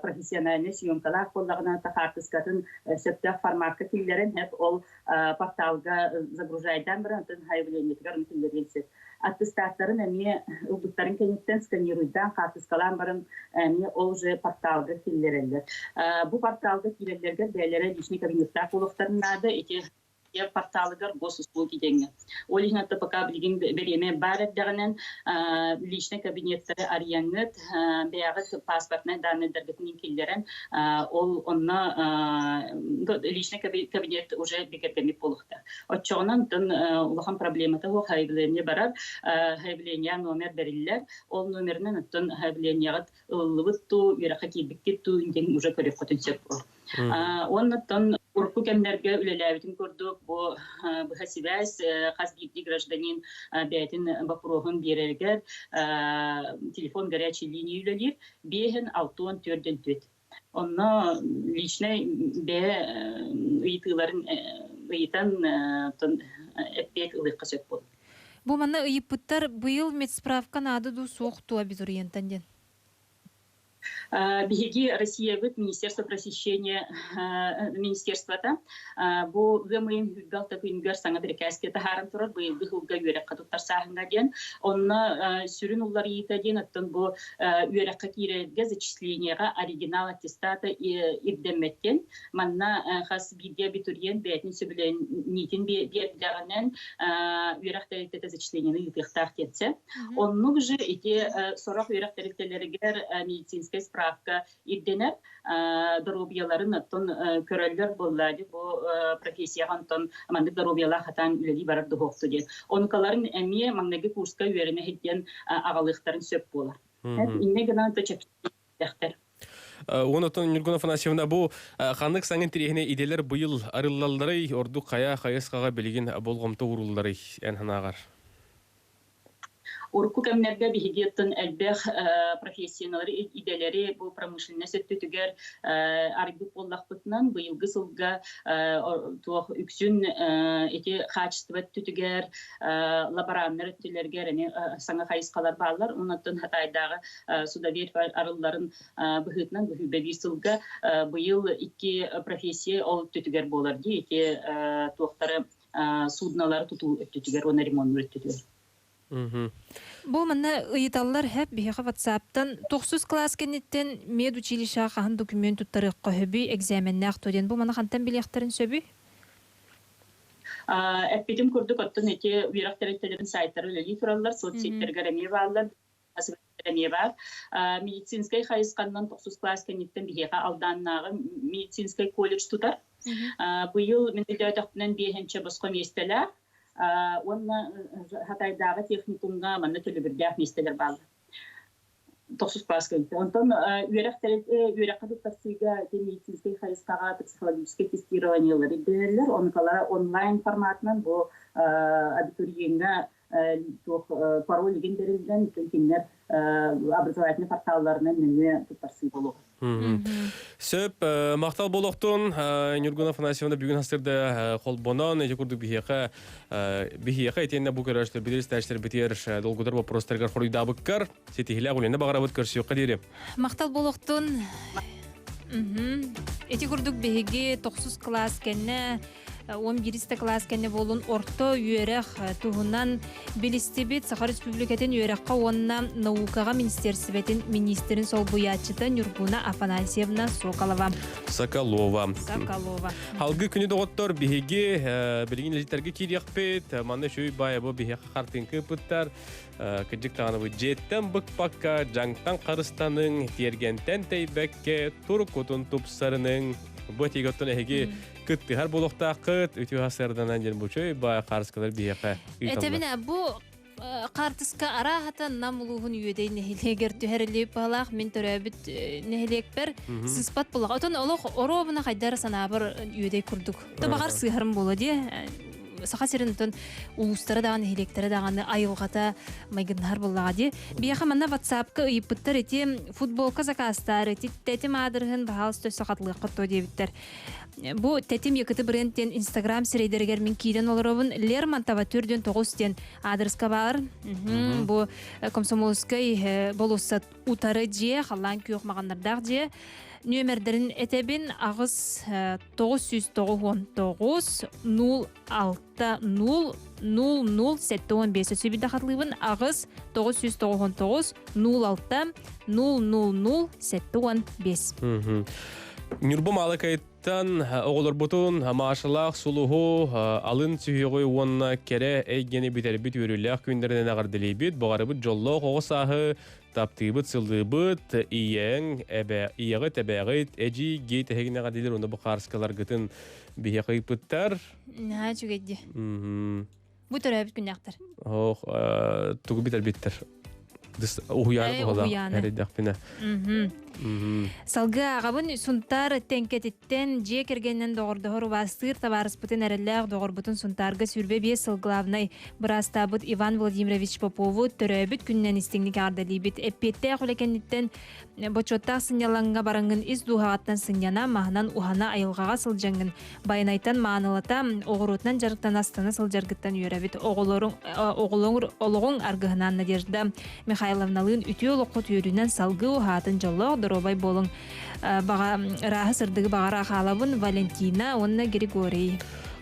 профессиональный съемкалар боллагынан та хартыскатын сөптә форматка киллерен хеп ол порталга загружайдан бирен хайблыйнетгар митилерен сет. Аттестаттарын эме убуттарын кенеттен сканируйдан хартыскалан барын эме ол уже порталга киллерелер. Бу порталга киллерлерге бәйләре личный кабинеттер булуктарында эти порталыгар госуслуги деңге. Олихната пока билген береме бар дегенен личный кабинеттері арьянгыт бәягыт паспортный данныдергетнин киллерен ол онна личный кабинет уже бекергемик болукта. Отчоғынан тын улахан проблематы ол хайбление барар, хайбление номер бериллер, ол номерінен тын хайбленияғыт ыллыбытту, верақа кейбіккетту инден уже көрек қотын сеп бол. Оннаттан урку кемнерге үлеләбитин көрдүк, бу хасибәс хасбидди гражданин бәйтин бакурогын берергер телефон горячей линии үлелер бехен 6-4-4. Онна личный бе ыйтыларын ыйтан эппек ылыкка сөп бол. Бу мана ыйыппыттар быйыл медсправкан ады ду соқту абитуриенттен ден. Биги Россия вид Министерство просвещения министерствата бу гэмэм галта күнгөр саңа берекәскә тахарым турар быйыл гылга үрәккә туттар сахынга ден онна сүрүн уллар йита ден аттан бу үрәккә кирәгә зачислениягә оригинал аттестата ирдәмәттен манна хас биге абитуриент бәйтен сөбелән нитин бәдәгәннән үрәккә зачислениене итехтар кетсе онны же эти 40 үрәккәләргә медицинская справка ирденер дорубияларын оттон көрөллөр боллады бу профессияга онтон манды дорубиялар хатан үлели барып дохокту ден онкаларын эми маңнаги курска үйрөне хеттен агалыктарын сөп болар. Инне гана тачактер. Онотон Нургуна Афанасьевна бу ханнык саңын тирехине иделер быйыл арыллалдары орду кая хайыскага билген болгомто уруллары энханагар. Урку кемнерге бихигеттен элбех профессионаллар иделери бу промышленность өттүгер аргып боллакпытынан быйылгы сылга туох үксүн эти качество өттүгер лаборанттар өттүлерге саңа хайыскалар баалар онуттан хатайдагы судовер арылларын быхытынан быхыбеби сылга быйыл 2 профессия ол өттүгер болар ди эти туохтары судналар туту өттүгер оны ремонт өттүгер. Бу манна ыйталлар хэп биха WhatsApp-тан 9 класс кенеттен медучилища хаан документ туттары көбү экзаменнак тоден бу манна хантан билекттерин сөбү. Эпидем курдук оттон эти уйрактарыттарын сайттары лели тураллар соцсеттерге реме баалар асыбеме бар. Медицинский хайыскандан 9 класс кенеттен биха алданнагы медицинский колледж тутар. Быйыл мендетактан бехенче боско местелер. Онна хатайдагы техникумга манна төлөбүрдәк местелер бар. 9 класс кенте. Онтон уйрактарды тасыга медицинский хайыскага психологический тестированиялар берилер. Онкалара онлайн форматынан бу абитуриентга пароль деген берилген кинер образовательный порталларынан менне тутарсы болу. Сөп мактал болохтун Нургун Афанасьевна бүгүн хастырда холбонон эже курдук бихека этенне бу көрөштөр билистер битер долгудар вопростарга хорuyдабыккар сетихиле гуленде багарабыт көрсөк кадири. Мактал болохтун эти курдук беги 9 класс кенне 11 класс кенне болун орто үйрек туһунан билистебит Саха Республикатын үйрекка онна наукага министерствотин министрин сол буячыта Нургуна Афанасьевна Соколова. Халгы күнү доготтор биһиги билгин лежиттерге кирияқпет манда шөй бая бу биһи картинка пыттар кыжык таганы жеттен быкпакка жаңтан карыстаның тергентен тейбекке туркутун тупсарының бу тиготтон эги кытты har болохта кыт үтү хасардан жер бучой бая карыскалар биһи Этебине бу картыска арахата намлугун үйөдей нехилегер түһәрелеп балах мен төрөбүт нехилекпер сыспат булак. Отон олох оробуна кайдар санабыр үйөдей курдук. Табагар сыйгарым болоди. Саха серинтон улустары даган нехилектери даган айылгата майгыннар буллагади. Бияха манна WhatsApp-ка ыйыппыттар эти футболка заказтар эти тетим адыргын баалыс төсөкатлыкка то дебиттер. Бу тетим якыты брендтен Instagram сирейдергер мен кийден олоробун Лермонтова 4-9 адреска бар. Бу Комсомольской болуса утары же халлан күйөк магандардаг же нөмердерин этебин агыс 999 06 00 сөбүдө хатлыбын агыс 999 06 00 Нюрбум алакайттан оголор бутун маашалах сулуху алын сүйөгөй уонна кере эйгени битербит үрүлэх күндеринен агардылыбыт богарыбыт жоллоо огосахы таптыбыт сылдыбыт иягыт эбэгыт эжи гейт эгине гадилер онда бу карскалар гытын бихекыйпыттар на чугедди бу төрөбүт күннактар тугу битербиттер уяны бола эридакпина Салгы агабын сунтар тенкетиттен же кергеннен догордохор вастыр табарыспытын эреллээх догорбутун сунтарга сүрбе бие сылглавнай бырастабыт Иван Владимирович Попову төрөбүт күннен истиңник ардалибит эппетте хулекенниттен бочоттак сыняланга бараңын из духагаттан сыньяна маханан ухана айылгага сылжаңын байнайтан маанылата огорутунан жарыктан астана сылжаргыттан үйрөбүт оголоң аргыһынан Надежда Михайловналын үтүө локкот үйрүнөн салгы ухатын жоллоо доробай болың бага рахы сырдыгы багара халабын Валентина онна Григорий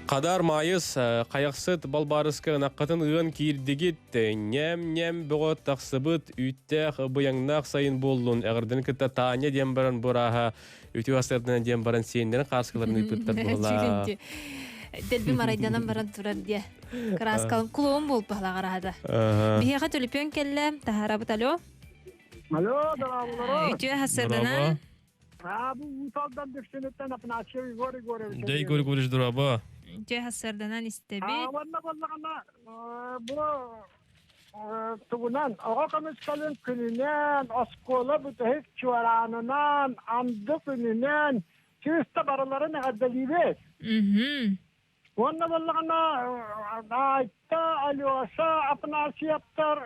Кадар майыс каяқсыт балбарыска наққатын ыын кирдигит нем бөгөт тақсыбыт үттәқ бұяңнақ сайын болуын әғірден кітті таня дем баран бұраға үті асырдынан дем баран сендерін қарсқыларын үйтіптар бола. Дәлбі марайданан баран тұрар де. Краскалым құлуым болып бағла қарағада. Бияға төліпен келі, тахарабыт алё? Алло, да, үті асырдынан? Bu usaldan düşünütten apnaçı Igor. De Igor Goriş duraba. Üті asırdanan istebi. Valla bu tuğunan ağakamız kalın gününden askola bu tehik çuvaranından andı gününden çüste baraları ne addalibe. Valla ayta alıyorsa apnaçı yaptar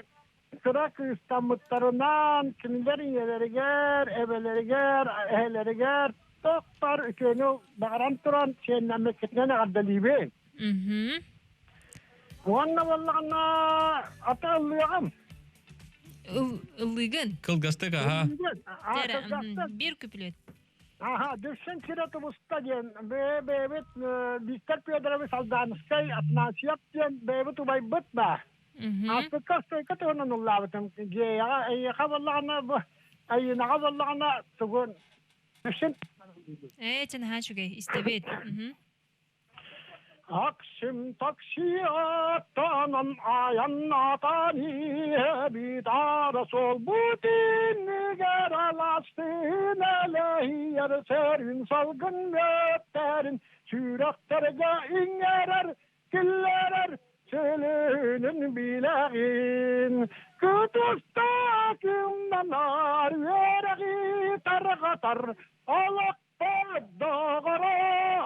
Sırak İstanbul'larından kimlerin yerleriger, ebeleriger, eheleriger, doktor ükönü bağıran turan şeyin memleketine ne kadar libe. Onunla vallağına ata ıllıyağım. Illıgın. Kılgastık aha. Bir küplet. Aha, düşün kiratı usta diyen, bebet, bizler piyadarabı saldanıskay, atnasiyat diyen, bebet ubay bıtma. Afrika sayıkat onun ullavatım. Yaka vallağına, ayına vallağına, tugun. Düşün. Çen ha şugay, istebet. Akşam taksiyattan ayan atani bidara sol butin geralastin aleyher serin salgın öterin sürekterge ingerer killerer selinin bileğin kutustakımdan ar veregi targatar alak dağara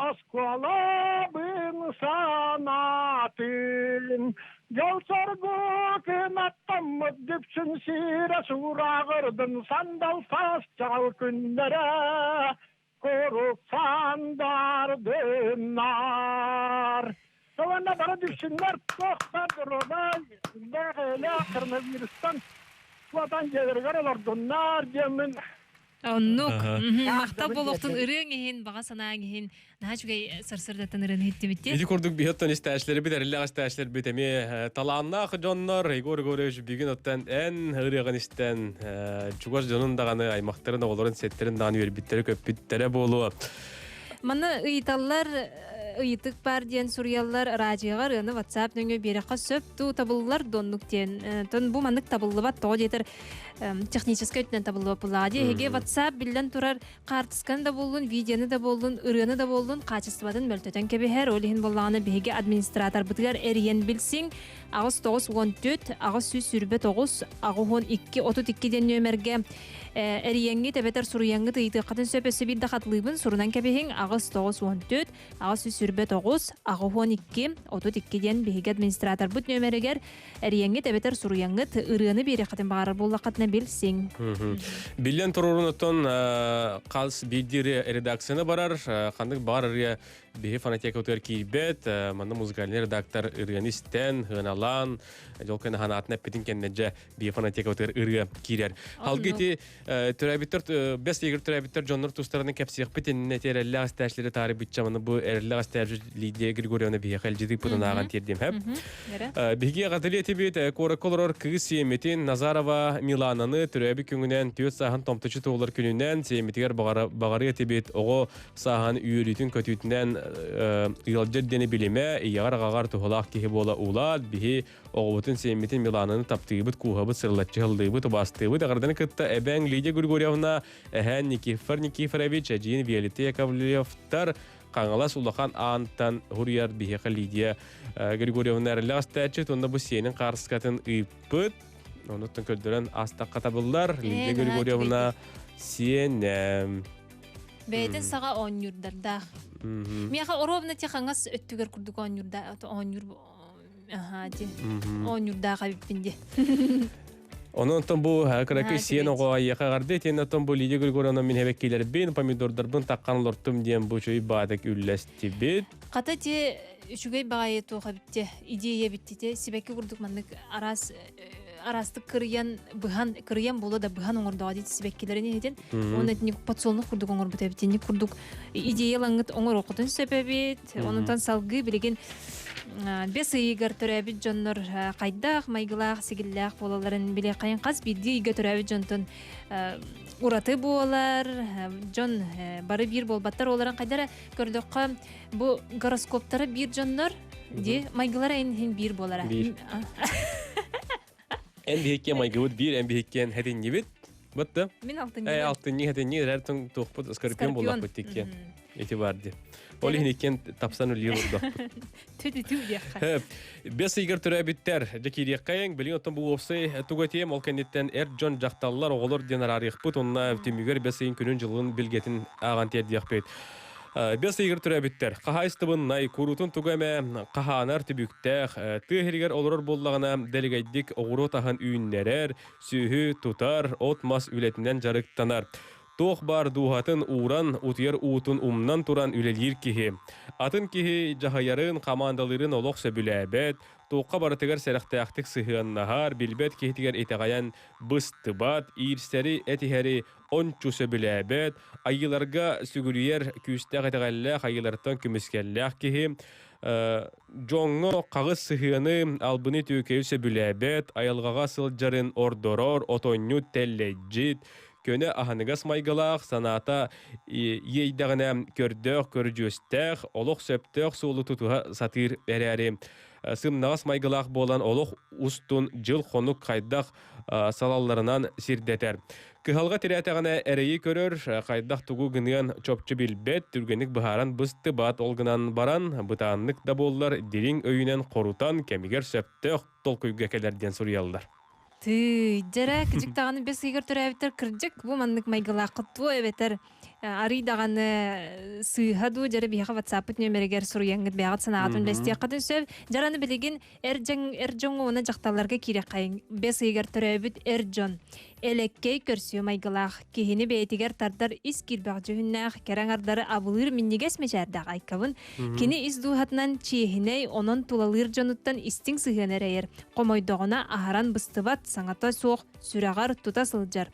askuala bin sanatin yol sorgu kıymettem dipsin sire surağırdın sandal saz çal kündere koruk sandardın nar sonra bana dipsinler tohtadır oday dağıyla kırmızıristan vatan gelirgar olurdun nar cemin. Onluk. Maqta boluqtun ırığın ehin, bağa sanağın ehin. Naha çugay sırsırdatan ırığın hitti bitti. Idi kurduk bihattan istäçleri biter, illa istäçleri bitemi. Talaannaaq jonnor, igor goreuş bugün ottan en ırığın isten. Çugoz jonun dağını aymaqtарын oğların setlerin dağını verbitteri köppittere bolu. Mana ıytallar ıyıtık bar diyen Suriyallar raciyalar ını WhatsApp nöngö bereka söp tu tabıllar donnuk diyen. Ton bu manık tabıllı bat toğ jeter технический ötünen tabıllı bat buladı. Hege WhatsApp bilden turar kartıskanı da bolun, videonu da bolun, ırığını da bolun, kaçısıbadın böltöten kebe her olihin bolağını bihege administrator bıtıgar eriyen bilsin. Ağız 914, ağız süs sürbe 9, ağız 12, 32 den nömerge eriyengi tebeter suruyangı tıydı qatın söpesi bir daqatlıybın surunan kebehin ağız 914, ağız süs sürbe 9, ağız 12, 32 den bihege administrator büt nömeriger eriyengi tebeter suruyangı ırığını biri qatın bağırır bolla qatına bilsin. Billen tururun oton qals bildiri redaksiyona barar, qandık bağırır ya bihi fanatiyaka otur kirbet, manna muzikalini redaktor ırığınisten, hınalan, jolkana hanatına petin kendince bihi fanatiyaka otur ırığı kirer. Halgeti türebitter, bes yegir türebitter jonlar tustarını kepsiyek petin neterelli asteşleri tarih bitçamanı bu erelli asteşli Lidia Grigorievna bihi xelcidi pudun ağan terdim hep. Bihi qatıliyeti bit, kora koloror kığı siyemetin Nazarova Milananı türebi küngünen tüyöt sahan tomtuçu tuğular gününden siyemetiger bağarı etibit oğu sahan üyelütün kötütünden yılcı deni bilime yağar ağar tuğulak kihi bola uğlad bihi oğubutun siyemetin Milananı taptığıbıt kuhabıt sırlatçı hıldığıbıt bastığıbıt ağırdanı kıtta eben Lidia Grigorievna ehen Nikiforovich ejin Violeta Yakovlevtar Kangalas ulaqan antan huriyar bihi Lidia Grigorievna erli astaçı onda bu siyenin qarskatın ıpıt onutun köldüren asta qatabıllar Lidia Grigorievna siyenem Beyden sağa 10 yurdardaq. Miyaqa orobna tiqangas öttüger kurduk 10 yurda 10 yur aha di 10 yurdaqa bippindi. Onun bu hakıraki siyen oğa yaqardı tenatın bu Lidia Grigorievna min hebekkiler bin pomidordarbın taqqan lortum diyen bu şey badak üllesti bit. Qata ti şugay bağaya toğa bitti. İdeya bitti. Sibeki kurduk mandık arastık kırıyan bola da bıhan oңорду адит сибеккилерини hedin. Onu etnik patsolunu kurduk oңор bute bitini kurduk. İdeялаңыт oңор okudun sebebit. Onundan salgı bilegen bes ıyıgar törəbit jonlar qaydaq, maygılaq, sigillaq bolaların bile qayın qaz bildi ıyıgar törəbit jonton uratı bolar. Jon barı bir bolbattar olaran qaydara gördüqqa bu goroskoptara bir jonlar di maygılara en bir bolara. En bihikken maygıvut bir, en bihikken hedin gibit. Battı. Min altın gibi. Altın gibi hedin gibi. Ertun tohput skorpion bolak bittikken. Etibardi. Oli hinikken tapsan uli yılırdı. Tüdü diye. Bes ıygar türe bitter. Jakiri kayın. Bilin otan bu opsay tugatiyem ol kennetten John Jaktallar oğulur diyen ararıqput. Onna tümüger bes ıyın günün жылын bilgetin ağantiyat diyakpeyt. Бес игер түрәбиттер. Кахайстыбын най курутун тугаме каханар түбүктәх тыһиргер олорор боллагына делегайдик огуру тахан үйүннерер, сүйү тутар, отмас үлетинен жарыктанар. Тоқ бар дуғатын уран утер утун умнан туран үлелир кихи. Атын кихи жахаярын командалырын олоқ сөбүләбет, тоққа барытыгар сәріқтаяқтық сыхыаннахар, билбет кихитигер этағаян быстыбат, ирсері этихери ончу сөбүләбет, айыларға сүгүрүйер күстәқ этағаллах, айылартан күміскәллах кихи. Жоңно қағыз сыхыаны албыны түйкею сөбүләбет, айылғаға сылжарын ордорор, отоню телледжит, көне аханыгас майгалах саната ейдагына көрдөх көржөстөх олох сөптөх суулу тутуга сатыр берәри сымнагас майгалах болан олох устун жыл хонук кайдах салалларынан сирдетер. Кыхалга тирәтәгенә әрәйи көрөр, кайдах тугу гыныян чопчу билбет, түргенік бахаран бысты бат олгынан баран, бытаннык да боллар, дирин өйінен корутан, кемигер сөптөх толкуйга келерден сурьялдар. Ты жара кичиктаганы бес игер төрәбитер кыржык бу маннык майгылакы ту эбетер арыйдаганы сыйхаду жара бияга WhatsApp нөмерегер суруяңгыт бягат санаатын лестия катын сөп жараны билеген эржоң уна жакталарга кире кайын бес игер төрәбит эржон элеккей көрсү майгылак кихини бейтигер тардар ис кирбак жөннәх кераңардары абылыр миннигес мечәрдә айкабын кини ис дуһатнан чиһиней онон тулалыр жонуттан истиң сыгынерәер комойдогона ахаран быстыбат саңата соқ сүрәгар тута сылжар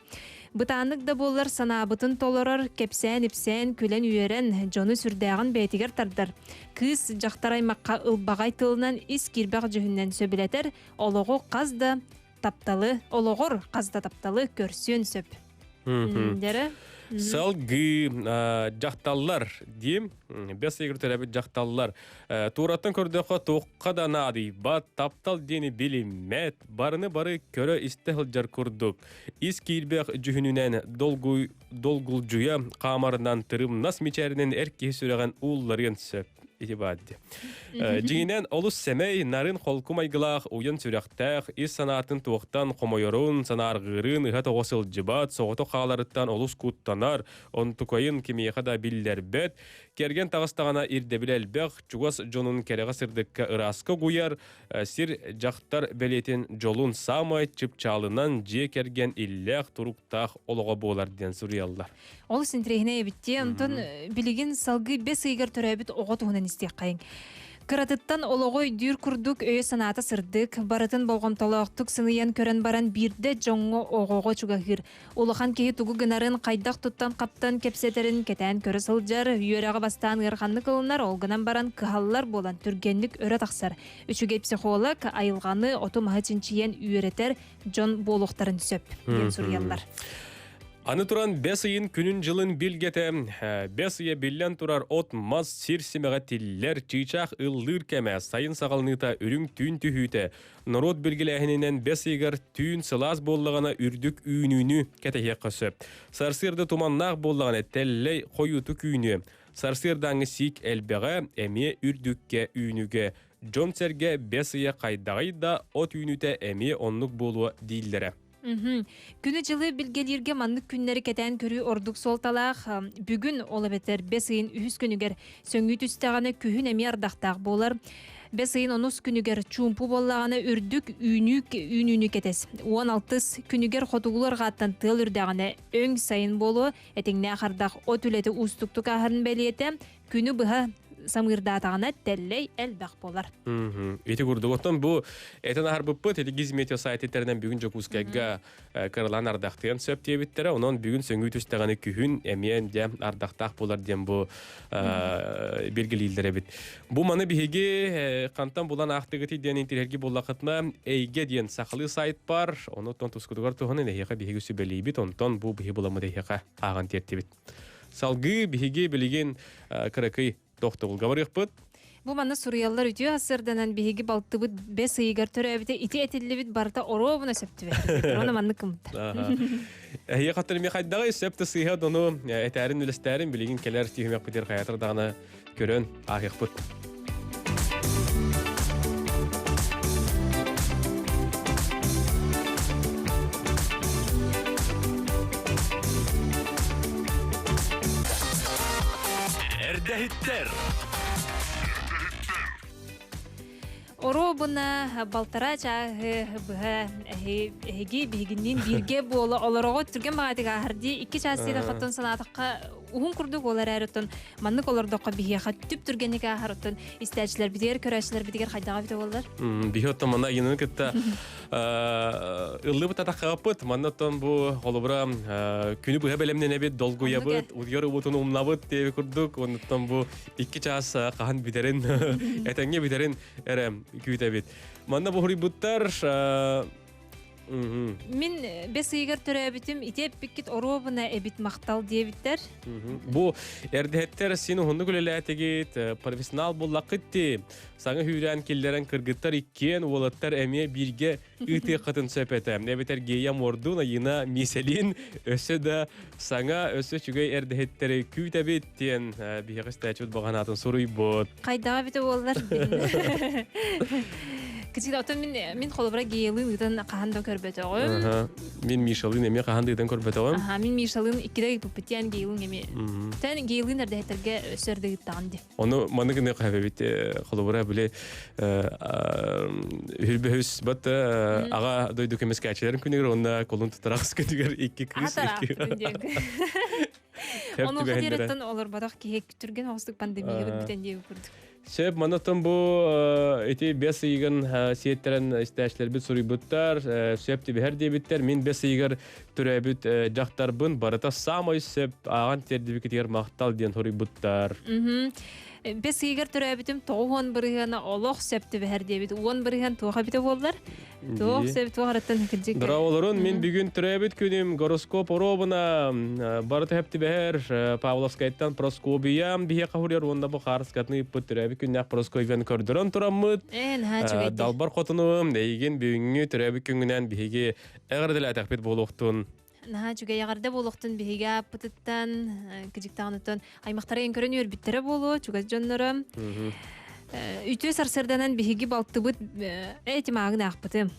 бытанык да боллар санабытын толорор кепсән ипсән күлән үйәрен жоны сүрдәгән бейтигер тардар кыз жактараймакка ылбагай тылынан ис кирбак жөннән сөбиләтер олого казда тапталы, олоғыр қазда тапталы көрсен сөп. Дәрі? Салгы жақталлар дейм, бес егір төрәбі жақталлар. Тураттан көрдіққа тоққа да нады, бат таптал дені білімет, барыны бары көрі істіғыл жар күрдік. Ис кейлбек жүхінінен долгул жуя қамарынан тырым нас мечәрінен әркей сүреген ұлларын сөп. Итибадди. Жигинен олус семей нарын холкумайгылах уян сүрәхтәх ис санатын туақтан қомойорун санарғырын ыхат оғысыл жыбат соғыты қағаларыттан олус куттанар он тукайын кемейқа да биллербет керген тағыстағана ирдебілелбек чугас жонун кереға сырдыққа ыраска гуяр сир жақтар белетен жолун самай чыпчалынан же керген иллях туруктах олоға болар ден сурьяллар. Ол синтрехіне ебітте, онтон білеген салғы бес игер төрәбіт оға туғынан істек қайын. Кыратыттан олоғой дүйр күрдік өйе санаты сырдық, барытын болғымталақтық сыныян көрін баран бірді жоңғы оғоға чуғағыр. Олыған кейі туғы гынарын қайдақ тұттан қаптан кепсетерін кетән көрі сылжар, үйераға бастан ғырғанны қылынар, олғынан баран кығалылар болан түргенлік өрі тақсар. Үшіге психолог айылғаны оту мағычынчиен үйеретер жон болуқтарын сөп, ден сурьялар. Аны туран бес ыйын күнін жылын билгете, бес ыйы биллен турар от маз сирсимеға тиллер чыйчақ ыллыр кәмә сайын сағалныта үрің түйін түйіті. Народ білгіләхінінен бес ыйгар түйін сылаз боллағана үрдік үйінүйіні кәтәхе қысып. Сарсырды туманнақ боллағана тәлләй қойуты күйіні. Сарсырдаңы сик әлбеға әме үрдікке үйінуге. Жон сәрге бес ыйы қайдағай да от үйініте әме онлық болуы дейілдері. Күні жылы білгелерге манлық күннері кетен көрі ордық сол талақ. Бүгін олы бетер бес ыйын үхіс күнігер сөңгі түстіғаны күхін әме ардақтақ болар. Бес ыйын онус күнігер чумпу боллағаны үрдік үйнүні кетес. 16 күнігер қотуғылар ғаттан тыл үрдіғаны өң сайын болу, әтіңне ақардақ от үлеті ұстықтық ағырын бәлеті, күні бұға самырдатағына тәлләй әлбәқ болар. Эти күрді. Оттан бұл әтін ағар бұппыт, әті гизметео сайттарынан бүгін жокускайға кырылан ардақтығын сөп дейбіттері, онын бүгін сөңгі түстіғаны күхін әмейін де ардақтақ болар дем бұл белгілейлдері біт. Бұл маны бігеге қантан болан ақтығыты ден интерерге болақытына әйге ден сақылы сайт бар, оны тон тұскудығар тұғының әйеға бігеге сөбелей біт, онтан бұл біге боламыды әйеға аған терті біт. Салғы бігеге білеген кыракый тоқтығыл ғабарық бұд. Бұл маны сурыялар үтіо асырданан бейгі балты бұд бес ыйгар төрәбіті ити әтілі бұд барыта оровына сөпті бәрі. Оны манны кымды. Әйе қаттырме қайдағы сөпті сыйға дону әтәрін үлістәрін білеген келер түйімек бұдер қаятырдағына көрін ағиқ бұд. Эрдэхиттер. Оробуна балтара чагы быга эги бигиннин бирге боло олорого түрген багатыга харди 2 часыда хатын санатыкка ухун курдук олар әрөтөн маннык олордокко биге хаттып түргенеге харытын истәчләр бидер көрәчләр бидер хайдага бите болдар. Бихотта мана янын кытта ыллы татакапыт маннатон бу холобра күнү бу белемнен эбит долгуябыт удьор бутун умнабыт деп курдук онтон бу 2 час кахан битерин этеңге битерин эрем күйтебит. Манна бу хурибуттар Мен бес ыйгар төрөбүтүм итеп биккит оробуна эбит мактал дебиттер. Бу эрдеттер сени хонду күлеләтегит профессионал буллакытты. Саңа хүрән киллерен кыргыттар иккен улаттар эме бирге ыты кытын сөпөтө. Небетер геям ордуна йына миселин өсө да саңа өсө чүгөй эрдеттер күйтебит тен бигестәчүт баганатын суруйбот. Кайдага бите болдар. Кичиде отон мен холобра гейлын ыдан каханда көрбөтөгөм. Мен Мишалын эме каханда ыдан көрбөтөгөм. Мен Мишалын икиде пупетиан гейлын эме. Тен гейлын эрдеттерге өсөрдү таанды. Оны маныгыны кайбет холобра биле хүрбөс бат ага дойду кемескачыларын күнүгөр онда колун тутаракс күнүгөр 2 кыз. Оны хадереттен олар бадак киек түрген хостук пандемияга битен деп көрдүк. Сөп манатон бу эти бес ийген сиеттерен истәчләр бит сурыйбыттар, сөп дип һәр дебиттер, мин бес ийгер төрәбит жактарбын, барата самой сөп аган тердибикетер мактал дигән сурыйбыттар. Бес ийгер төрәбитем тоғон биргәне олох сөпте һәр дебит, 10 биргән тоға бите болдылар. Тоқ сөп тоғараттан киҗик. Драволорун мин бүгүн төрәбит күнем гороскоп оробына барата һәпти бәһәр Павловскайттан проскобиям бие кахурер онда бу харскатны пөтөрәбит күннәк проскобиян көрдөрөн тураммыт. Далбар котунум дейген бүгүнгү төрәбит күнгүнән биге әгәрдәлә тәхбит болуктун. Наха чуга ягарда болуктун биге пытыттан киҗиктәнтен аймактары ен көрөнөр биттере болу чуга жоннорым. Үтө сарсырданан биги балтыбыт этимагын акпытым.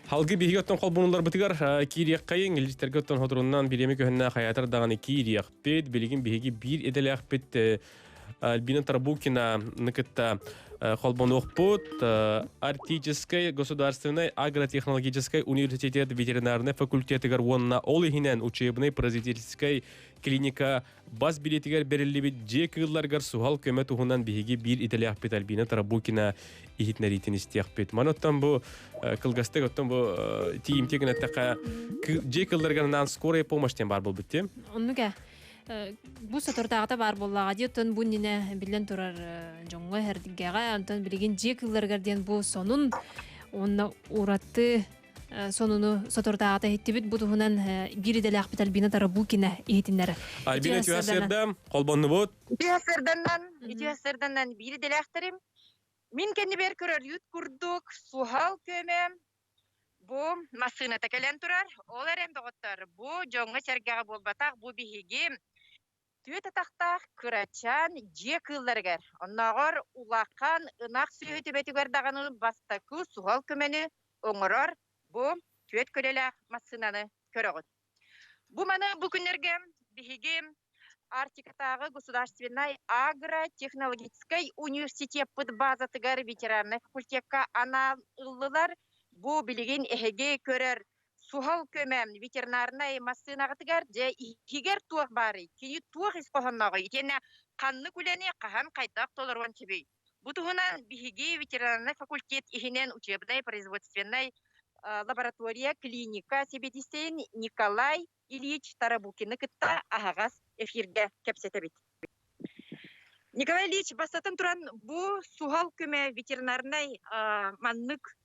Халгы биги оттон колбунулар битигар кириек кайын илистерге оттон ходруннан биреме көһөннә хаятыр даганы кириек бит билигин биги бир эделек бит Альбина Тарбукина ныкытта Холбонохпут Арктической государственной агротехнологической университет ветеринарной факультетыгар онна олихинен учебной паразитической клиника баз билетигер берилибит жекылларгар сухал көмө тухунан биги бир ителяк бит Альбина Тарбукина ихитнеритин истияхпет. Маноттан бу кылгастык оттон бу тиимтеген аттака жекылларгарнан скорая помощьтен бар болбутте. Оннуга бу сатортагыта бар боллага диотон бу нене билен турар жоңго хердигега антон билген жекылларгар ден бу сонун онна уратты сонуну сатортагыта хеттибит бу туһунан бириделе акбит Альбина Тарбукина ихитиннер. Альбина Тюасердам колбонну бут. Тюасерданнан бириделе актерим. Мин кенни бер көрөр ют курдук сухал көмөм. Бу машина текелен турар. Олар эм доготтар. Бу жоңго чергеге болбатак бу биһиги Түөт атақтақ күрачан жекылларгар. Оннағыр улаққан ынақ сүйеті бәтігер дағаны бастақы суғал көмені оңырар бұ түөт көлелі масынаны көріғыд. Бұ маны бұл күнерге бігі Арктикатағы государственной агротехнологической университет под базатыгар ветеранный факультетка аналылылар бұ білеген әхеге көрер Сухал көмәм ветеринарный машинагытыгар же игер туак бары. Кини туак испоханнагы. Итене канны күләне каһан кайтак толырван чебей. Бу тугунан биһиги ветеринарный факультет ихинен учебный производственный лаборатория клиника себетистен Николай Ильич Тарабукины кытта агас эфирге кепсетебит. Николай Ильич бастатын туран бу сухал көмә ветеринарный маннык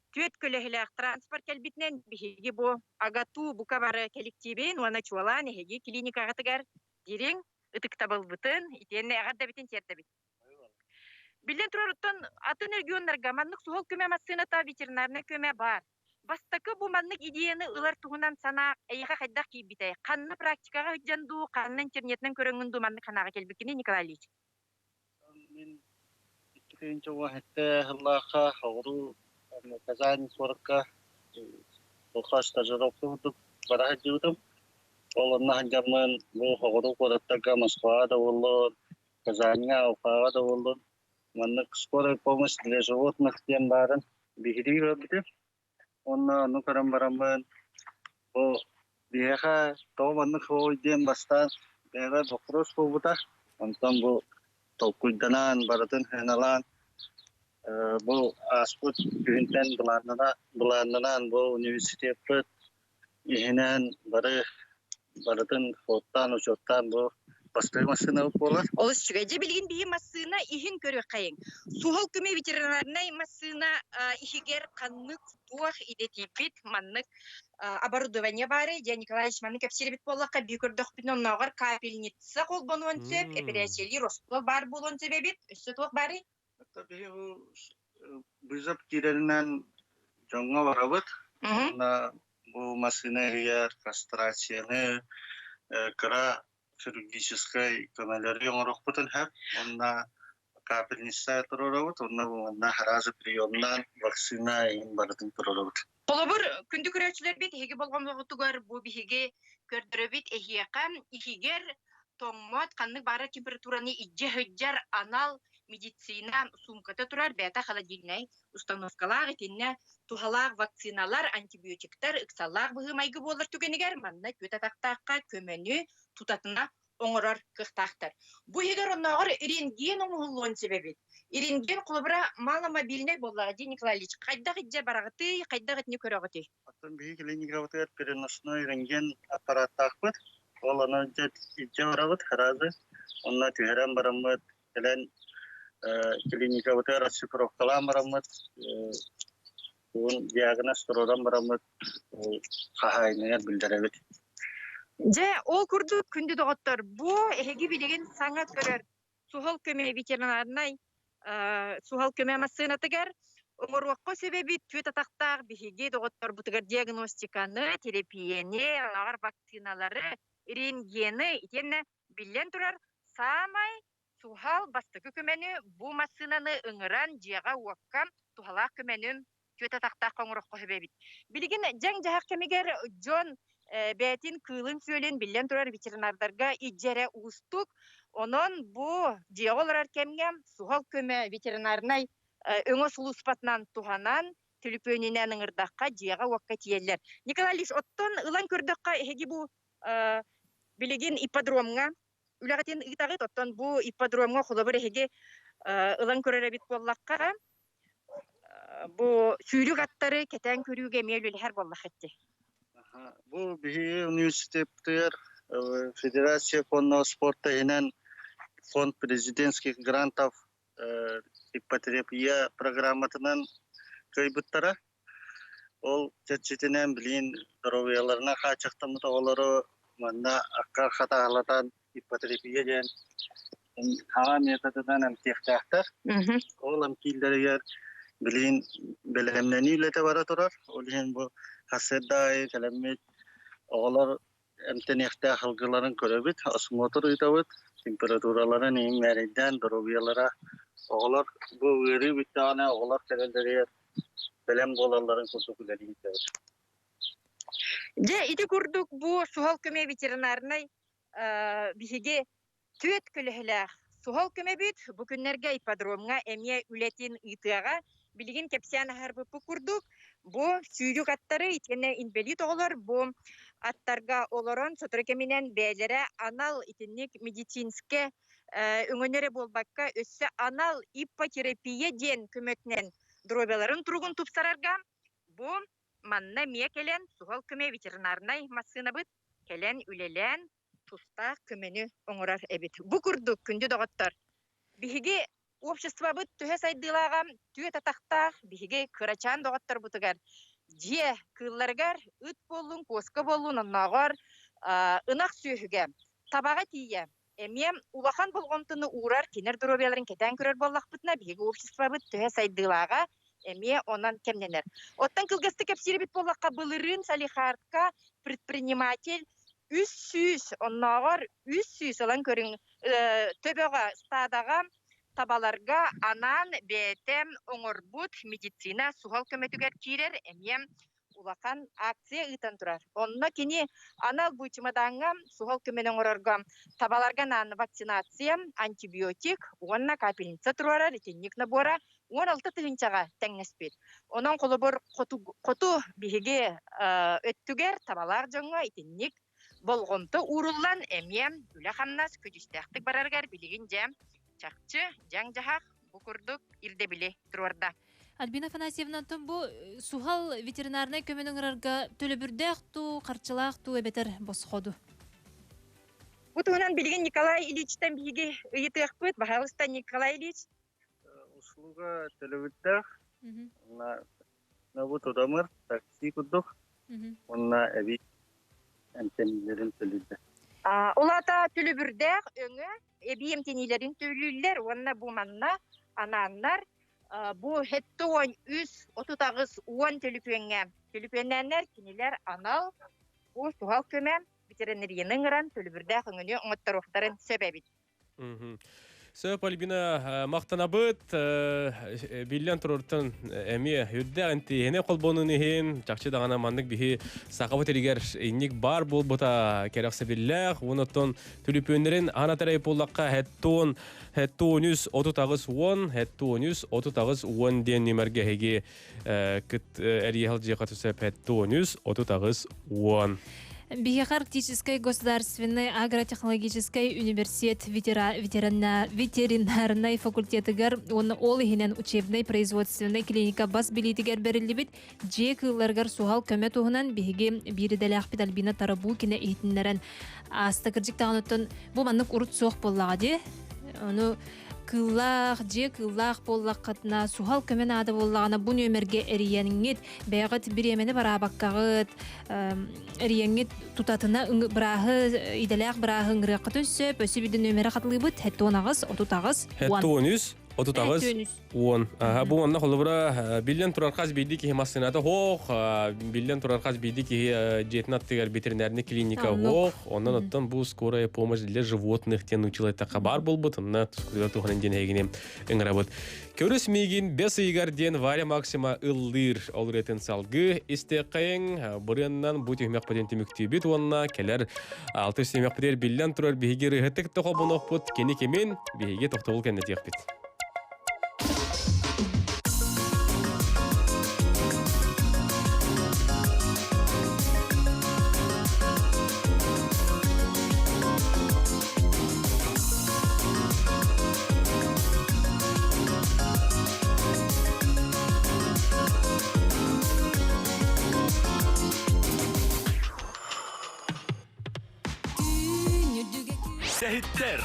Түет көлехилек транспорт келбитнен биһиги бу агату бу кабары коллективен уана чуалан эһиги клиника гатыгар дирең ытык табылбытын итенне агадда битен тердебит. Билен туруттан атын регионнарга маннык сухал көмө машината ветеринарный көмө бар. Бастакы бу маннык идеяны ылар тугунан сана эйга хайдак кийбите. Канны практикага жанду, канны интернеттен көрөңүндү маннык канага келбикини Николай Ильич. Мен икенче вакытта Аллахка хавру Казань 40-ка, Бухаш стажировку барахат жутым. Olanlar zaman bu hoğuru kodatta Moskva'da olur, Kazan'a, Ufa'da olur. Manlık skora pomos для животных тем барын бигри робити. Onu karambaramın bu diğer doğmanlık oydum bastan diğer doktoros kovuta. Ondan bu tokuydanan baratın henalan bu asput günden bulanlanan bu üniversite ihinen baratın fottan uçottan bu bastırmasını olur. Oluşçugaca bilgin bir masına ihin körü kayın. Suhal küme veterinarnay masına ihiger kanlık tuah idetipit manlık оборудование бары. Я Николаевич маннык әпсеребит боллаққа бүйкірдіқ бітін оннағар капельница қол болуын сөп, эпирячели роспыл бар болуын сөбебет, үсті туақ бары. Tabii bu bizap kirerinden jonga varabıt. Bu masine yer kastrasyonu kara хирургической камелери онрохпутун хеп онна капельница турорабыт онна харазы приемнан вакцина ин бардын турорабыт. Қолабыр күнді көрәчілер бек еге болған ұғытығар бұл бігеге көрдірібет әйеқам ихигер тоңмат қанның бары температураны иджі хүджар анал медицина сумката тұрар бәті холодильной установкалар етіне тухалар вакциналар антибиотиктар ықсалар бұғы майғы болыр түгенігер манна көтатақтаққа көмені тұтатына оңырар қықтақтар. Бұл егер онағыр рентген оңғылуын себебет. Рентген құлыбыра мала мобильный болла, Ден Николаевич, қайдақ етже барағыты, қайдақ етіне көрағыты? Атын бігі клиникаватыр переносной рентген аппараттақ бұд, ол аны етже барағыт, харазы, онына түйерен барамыд, келен клиникаватыр расшифровкалан барамыд, бұл диагноз тұроран барамыд, қағайнығар білдірәбет. Же, ол күрді күнді доғыттар. Бұл әйгі білеген саңат көрер. Сухал көме ветеринарнай, сухал көме массынатыгар, оңыруаққа себебі түйет атақтар бігі доғыттар бұтығар диагностиканы, терапияны, ағар вакциналары, рентгені, етені білен тұрар. Самай сухал бастықы көмені бұл массынаны ұңыран жияға уаққам тухалақ көменім түйет атақтақ оңыруаққа себебі. Білеген жаң жағақ кемегер Джон бәтин кылын сөйлен билен турар ветеринардарға иджере устук. Онон бу диолар кемгем сухал көме ветеринарнай өңө сулуспатнан туханан төлөпөнүнөн ыңырдакка жыяга уакка тиеллер. Николай Ильич оттон ылан көрдөкка эги бу билеген ипподромга үлөгатен ытагыт оттон бу ипподромга холобур эги ылан көрөрөбит боллакка бу сүйрүк аттары кетен көрүүгө мээлүл хер боллакетти. Bu bir üniversiteler, Federasyya konno sporta inen fond prezidentskih grantov ipoterapiya programmatынан köybüttara. Ol çeçetinen bilin здоровьяларына качактымыта олары мында акка хаталатан ипотerapiya ден хага методынан эмтехтактар. Ол эмкилдерге bilin belemleni ilete bara turar. Olhen bu hasedday kalamet oğlar emtenekte halgıların körübit osmotor itabit temperaturaların en meriden drobiyalara oğlar bu veri bir tane oğlar kelenleri belem dolarların kutukuları itabit. Je iti kurduk bu suhal köme veterinarnay bihige tüet kölehler suhal köme bit bu günlerge ipodromga emye ületin itiaga bilgin kepsiyan harbi kurduk. Bu sürük atları itene invalid olur. Bu attarga oloron sotrokeminen beylere anal itinik medicinske öngönere bolbakka össe anal ipoterapiya den kömöknen drobiyaların turugun tupsararga bu manna miye kelen suhal köme veterinarnay masına bit kelen ülelen tusta kömenü oңорар ebit. Bu kurduk kündü doğattar. Bihigi общество бит төһә сайдылагам түйе татактак биге кырачан догаттар бутыгар же кылларгар үт болун коска болун нагар ынак сүйүгө табага тие эмем улахан болгонтуну урар кинер дробияларын кетен көрөр боллак бутна биге общество бит төһә сайдылага эме онан кемненер оттан кылгасты кепсири бит боллакка былырын салихартка предприниматель 300 оннагар 300 алан көрүң төбөгө стадага tabalarga anan betem oңорбут медицина сухал көмөтүгөр кирер эмем улахан акция ытан турар. Онна кини анал буйчымадаңга сухал көменен орорга табаларга наны вакцинация, антибиотик, онна капельница турара, ретинник набора, 16 тыгынчага тәңнеспет. Онан колобор коту биһиге өттүгер табалар жоңга итинник болгонто уруллан эмием үлаханнас күдүстәхтик бараргар билигин жам чакчы жаң жахак букурдук ирде биле турарда. Альбина Афанасьевна, бу сухал ветеринарный көмөнүн ырарга төлөбүрдәкту, карчылакту эбетер босходу. Бутунан билген Николай Ильичтен биги ыйытыакпыт, пожалуйста, Николай Ильич. Услуга телевидах, на вот удамыр, такси кудук, онна эби эмтенилерин төлүдө. Улата төлөбүрдәк өңө эби эмтенилерин төлүллер, онна бу манна ананнар бу хеттон үс отутагыз 10 төлүпөнгө кинилер анал бу сухал көмөм ветеринарияның ыран төлүбүрдәк өңөнү оңоттороктарын себебит. Сөп Альбина мақтанабыт биллен туруртын эми хүрдә анти эне колбонун ихин чакчы дагана мандык бихи сакабы теригер инник бар болбута керексе биллах онотон түлүпөнөрүн ана тарай поллакка хеттон үс отутагыз 10 хеттон үс отутагыз 10 ден немерге хеги кыт эрихал жекатусеп хеттон үс отутагыз 10. Биохарктический государственный агротехнологический университет ветеринарный факультетыгар он олихинен учебный производственный клиника бас билетигер берилибит жекыларгар сухал көмө туһунан биһиги бириделях Альбина Тарабукина эйтиннерен астакыржык тагынытын бу маннык урут суох боллагы ону кыллах боллаккатна сухал көмөн ады боллагана бу нөмерге эриениңит бәгыт биремени барабаккагыт эриеңит тутатына брахы иделях брахы ыңгыракка төссөп өсүбүдүн нөмери катылыбыт хеттонагыз отутагыз отутагыз 10. Бу манна холбура биллен турарказ бийди ки хемассыната хох, биллен турарказ бийди ки жетнат тегер ветеринарный клиника хох, ондан оттон бу скорая помощь для животных тен училайта хабар болбут, на тускулар туханын денегине ыңырабыт. Көрөс мигин бес игарден Варя Максима ыллыр олретен салгы истекайын буряннан бу түймек патенти мүктүбүт онна келер 6 семек бир биллен турар биги рыхтык тохобунокпут кени кемен биги тохтобул кеннетиякпит. Şehitler.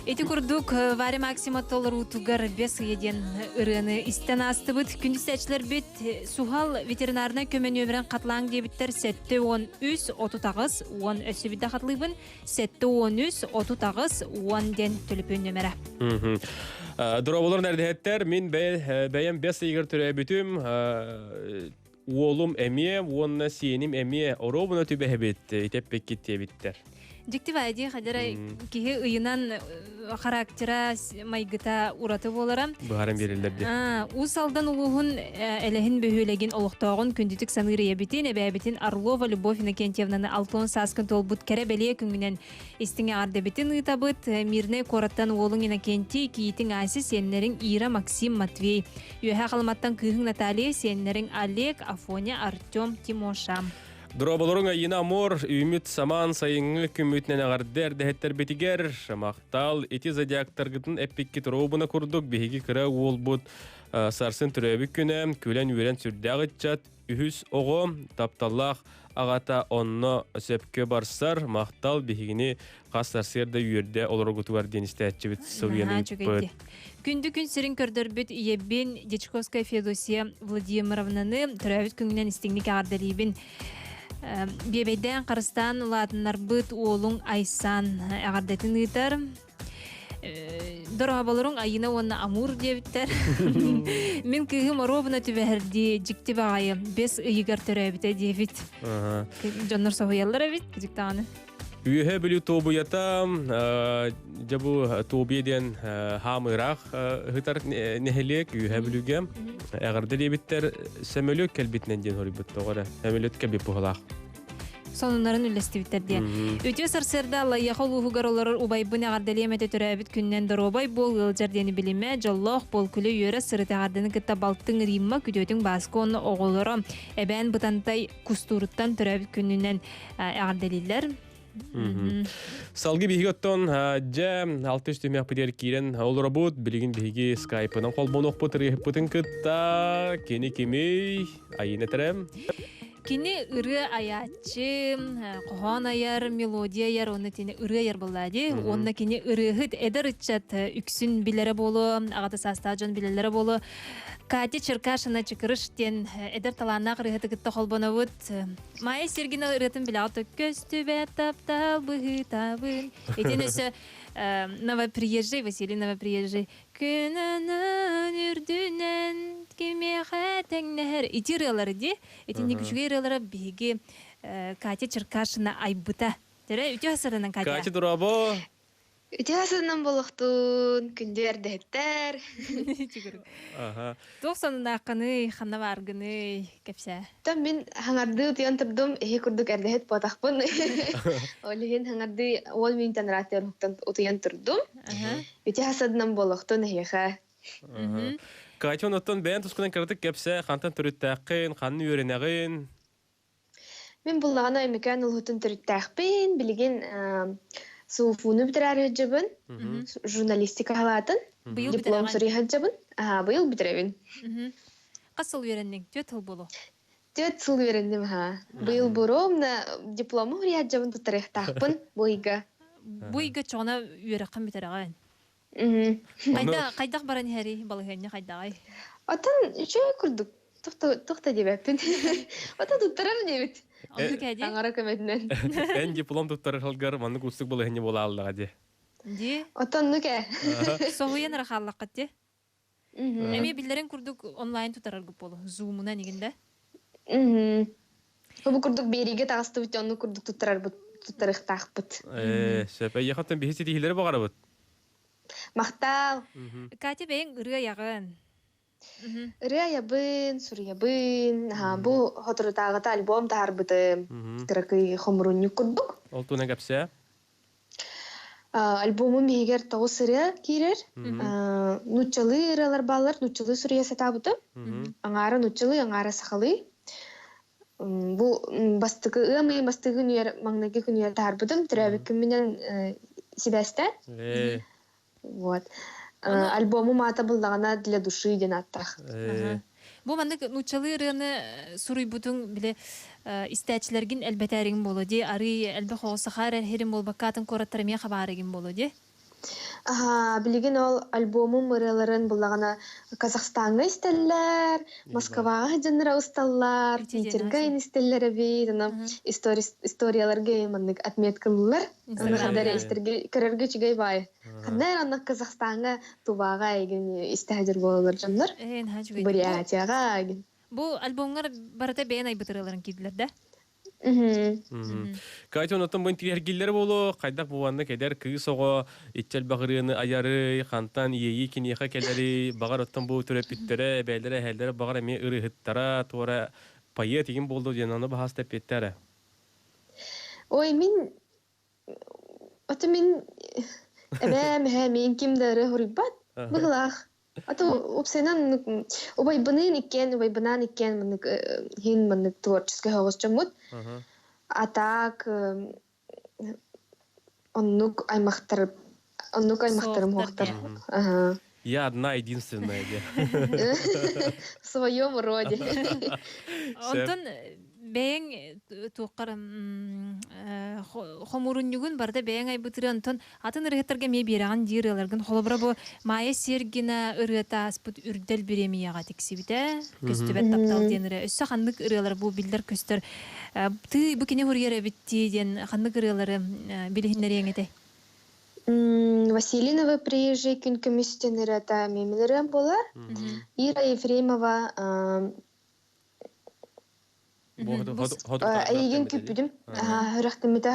Эти курдук Варя Максима толар утугар бес еден ырыны истен астыбыт күндүстәчләр бит сухал ветеринарный көмөнү белән катлаң дебиттер 7-10 отутагыз 10 өсүбидә катлыйбын 7-10 отутагыз 10 ден төлөпөн нөмере. Дроболор нердеттер мин бәям бес игер төрә бүтүм Уолум эмие, уонна сиеним эмие, оробуна түбе хебет, итеп пеккет тебиттер. Дикти вайди хадара кихи ыйынан характера майгыта ураты боларам. Бахарам берилерди. Усалдан улугун элехин бөһөлеген олуктогун күндүтүк саныры ябитин эбәбитин Орлова Любовь Иннокентьевнаны алтон саскын толбут кере беле күнгүнен истиңе ардебитин ытабыт мирне кораттан уолуң Иннокентий киитин аси сеннерин Ира Максим Матвей юха калматтан кыйын Наталья сеннерин Олег Афоня Артем Тимоша. Дроболорун айына мор, үміт саман сайыңы күмітнен ағардер дәхеттер бетігер, мақтал, эти зодиактаргытын эппикки тұробына күрдік, бейгі кіра ол бұд сарсын түрәбі күні, көлен өрен сүрдәғы чат, үхіс оғы, тапталлақ, ағата онны сөпке барсар, мақтал бейгіні қастарсерді үйерде олар ғытуар деністі әтчі біт сылғаны бұд. Күнді күн сирин көрдөрбүт иебин Дечковская Федосия Владимировнаны түрәбіт күнгінен істігнік ағардарибин Бебейден Қарыстан ұладынлар бұд олың Айсан ағардатын ұйтар. Дорабалырың айына онна Амур дебіттер. Мен күйім оробына түбәхірді жікті бағайы 5 ұйығар түрәбіті дебіт. Жоннар соғыялар әбіт, жіктағаны. Үйе білі тобуята, жабу тобеден хамырақ ғытар нәхелек үйе білуге. Әғарды дебіттер сәмөлі кәлбетінен ден хori бұтты оғара. Әмелет кәлбет бұғылақ. Сонунарын үлестибиттерде. Өте сарсерда лайяқы луғығар олар убайбын ағарделемете түрәбіт күннен дұробай бол ғылжардені біліме, жоллоқ бол күлі үйері сырыты ағардені күтті балттың римма күдөтің басқы оны оғылыры. Әбән бұтантай кустуруттан түрәбіт күннен ағарделилер. Салғы бігі оттон жа 6 түмек бідер кейрен ол робот білігін бігі скайпынан қолбон оқпыт рейхіппытын күтта кені кемей айын әтірем. Кені ұры аячы, қоған аяр, мелодия аяр, оны тені ұры аяр болады. Онна кені ұрығыт әдір үтчат үксін білері болу, ағаты састажын білелері болу. Кати Черкашина чыкырыштен эдер таланна кырыгыты кытта холбоно вот. Майя Сергина ырытын билауты көстү бе таптал быгытабын. Этенесе новоприезжий, Василий новоприезжий. Күнөнөн үрдүнен кемеха теңнер. Итиралары де, этенде күчүгейлары биги Кати Черкашина айбыта. Тере үтө асырынан Катя. Кати дурабо. Үтәсінен болықтың күнді әрдеттер. Тоқсанын ақыны, қана барғыны кәпсә. Там мен хаңарды ұтыян тұрдым, әйе күрдік әрдет батақпын. Олеген хаңарды 10 минуттан раттер ұтыян тұрдым. Үтәсінен болықтың әйеға. Катя оныттың бән тұсқынан кірдік кәпсә, қантан түріттәқін, қанын үйренәғын? Мен бұллағына өмекән ұлғытын түріттәқпен, білген суфуну битирәр хаджабын, журналистика халатын, диплом сұрый хаджабын. Бұйыл битірәбін. Қасыл үйреннің, 4 жыл болу? 4 жыл үйрендім, Бұйыл бұрым, диплому сұрый хаджабын тұттарық тақпын, бұйға. Бұйға чоғына үйрәққан битірәғайын? Қайдақ баран әрі балығайны қайдағай? Атын үші күрдік, тұқта дебәппін. Атын тұттарар дебет. Аңара көмәтінен. Ән диплом тұттары қалғар, маңны күстік болы әне бола алдыға де. Де? Отан нүке. Соғуен рақаллаққа де? Әме білдерін күрдік онлайн тұттарар күп болу, зумына негінде? Бұл күрдік береге тағысты бүт, оны күрдік тұттарық тақ бұт. Сөп, әйеқаттан бейсі дейілері бағары бұт? Мақтал. Катя бәйін ұры яғын? Ырыя ябын, суры ябын, бұл хотырытағыта альбом тағар бұты кірікі хомырунны күрдік. Ол туна кәпсә? Альбомым егер тоғы сыры кейрер, нұтчалы ыралар балар, нұтчалы сурыя сата бұты. Аңары нұтчалы, аңары сақалы. Бұл бастығы ұмы, бастығы нүер, маңнағы күнер тағар бұтым, түрәбік күмінен сидәсті. Вот. Альбому мата булдағана для души ден аттақ. Бұл маңнық нұтчалы ұрыны сұрый бұтың біле істәчілерген әлбәтәрігін болу де, ары әлбә қоғысықар әрхерін бол баққатын қораттарымен қабарығын болу де? Білеген ол альбомым ұрыларын бұлағана Казахстанға істелілер, Москваға жыныра ұсталылар, Питерға істелілер әбейд, историяларға маңнық отметкалылар, оны қадары кірерге чүгей бай. Қандар оны Казахстанға тубаға еген істәдір болылар жыныр, Бурятияға еген. Бұл альбомғар барыта бәйін айбытырыларын кеділер, да? Катя онотон бун тиргиллер боло, кайдак буанны кедер кыз ого, итчел багырыны аяры, хантан ийи кинеха келери, багар оттон бу төрөп биттере, белдере хелдере багар эми ырыхыттара, туара пайы тигин болду денаны бахас деп беттере. Ой, мен кимдары хурибат, быглах. Ата опсенан убайбынын убайбынан иккен хин мынык творческий хогосчомут. А так оннук аймактарым хоктар. Я одна единственная. В своем роде. Онтон бэйң туққар хомуруннюгун барда бэйң айбытыры онтон атын ырыхтарга ме бераган дираларгын холобра бу майя сергина ырыта аспыт үрдел беремияга тексибите көстөбөт таптал денере өссө ханнык ырылар бу билдер көстөр ты бу кине хургере битти ден ханнык ырылары билихиннери эңете. Василинова приезжай күн көмүстен ырыта мемелері болар. Ира Ефремова Айген күппүдүм. Хүрәхтемидә,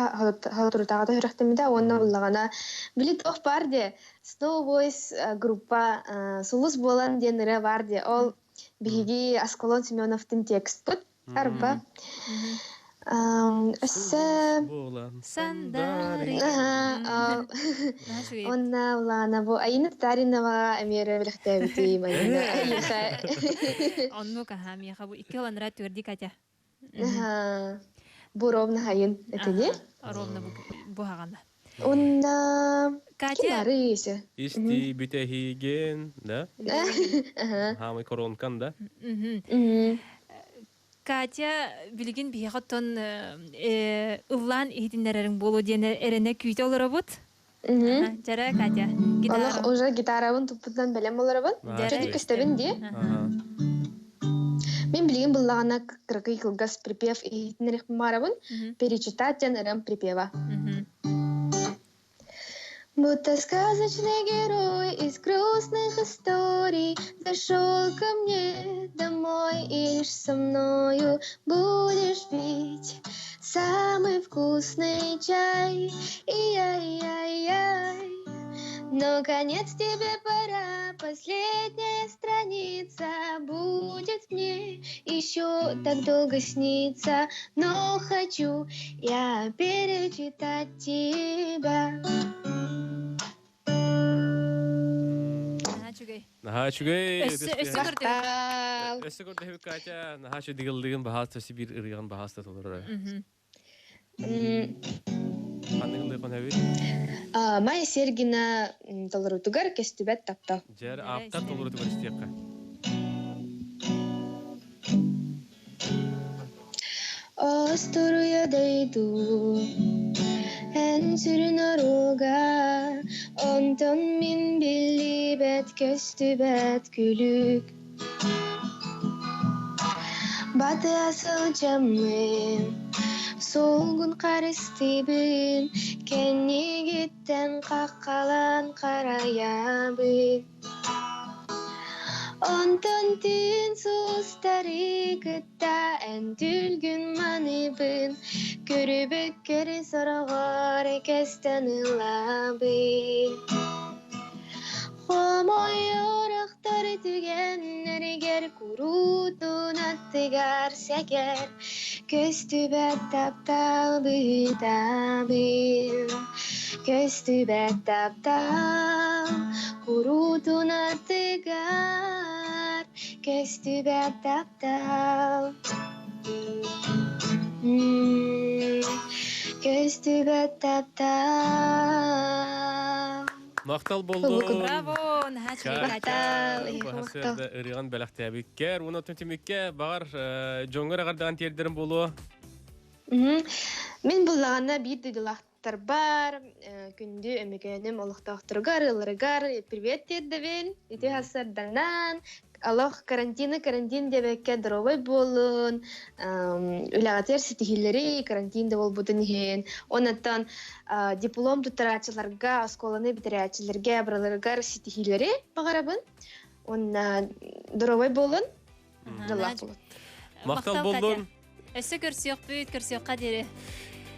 халатуртагада хүрәхтемидә, онна буллагана. Билет ох бар де. Snow Boys группа Сулус болан денере бар де. Ол биги Асколон Семеновтын текст бут. Арба. Өссө Сандари. Онна улана бу Айна Таринова эмере билектебити майна. Онну кахами хабу икеланра төрди Катя. Бу ровно хайын этене. Ровно бу хаганда. Онна Катя. Исти битехиген, да? Хамы коронкан, да? Катя билген бияғаттан ұлан ehtinlerlerin болу дені әрене күйті олары бұд? Жара, Катя. Олық уже гитарабын тұппыдан бәлем олары бұд? Жады көстебін де? Мен білген бұллағана қырқы қылғас припев ehtinlerих марабын перечитать жанырым припева. Будто сказочный герой из грустных историй зашел ко мне домой, и лишь со мною будешь пить самый вкусный чай. Яй-яй-яй. Но конец тебе пора, последняя страница будет мне еще так долго сниться, но хочу я перечитать тебя. Нахачугай. Мақтал. Өссө көрдө Катя, нахачу дигилдигин бахаста сибир ырыган бахаста толор. Кандыгылды конеби? Майя Сергина толору тугар кестүбет таптал. Жер аптап толору тугар истиякка. Осторуя дейду эн сүрүн оруга онтон мин билибет көстүбет күлүк баты асыл жамын солгун карыстыбын кенигиттен каккалан караябын Ondan tün sustarı kıtta en tülgün manıbın Körübük körü sorağır kesten ılabın Homoy oraktar tügenler ger kurutun attıgar seker Köstübet taptal bıtabın Köstübet taptal kurutun attıgar Köstübet taptal Köstübet taptal Мактал болду. Браво, нахачугай Катя. Бахасырда ырыган белактабиккер, уну түнтүмүккө багар жоңгор агардаган тердерин болу. Мен буллагана бир дилактар бар, күндү эмекеним олуктактыргар, ылыргар, привет дедебин, ити хасырданан, Аллах карантин дебекке дровой болун, үләгатер ситихиллери карантинде болбудун хен. Онаттан диплом тутарачыларга, осколаны битерячилерге абраларгар ситихиллери багарабын. Онна дровой болун. Мактал болдун. Эссе көрсөккө дере.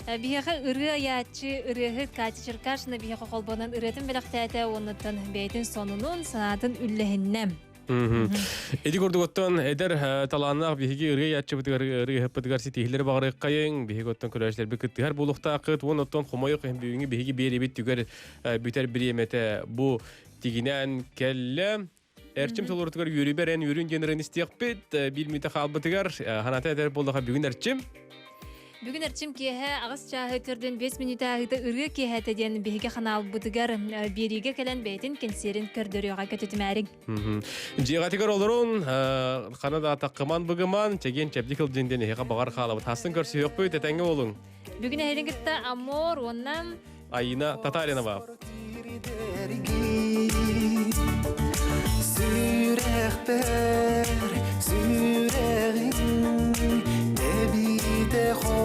Биһиха ыры аячы ырыһыт Катя Черкашина биһиха холбонан ырытын белектәтә оннотан бәйтин сонунун санатын үлләһиннәм. Эди көрдүгөттөн эдер талааннаах биһиги ыры аячы ыры хеппетгар ситихилер багыры кайын биһиготтон көрәшләр бикеттер булукта акыт оннотон хомойок биһиги биһиги беребит түгәр бүтәр биремете бу тигинән келле Эрчим толортугар юрий берен юрин генерен истиякпет бир мите халбытыгар ханата эдер болдуга бүгүн эрчим Бүгін әрчім кеһе ағыз чағы түрден 5 минута ағыты ұрғы кеһәті ден бейге қанал бұдығар береге кәлін бәйтін кенсерін көрдіріға көтетімәрің. Жиғатығар олырын қанада таққыман бұғыман чеген чәбдікіл женден еға бағар қалабы тасын көрсі өк бөйт әтәңі олың. Бүгін әрінгітті Амор, оннан Айына Татаринова. Сүрәғ бәр, сүрәғін, дәбиді қол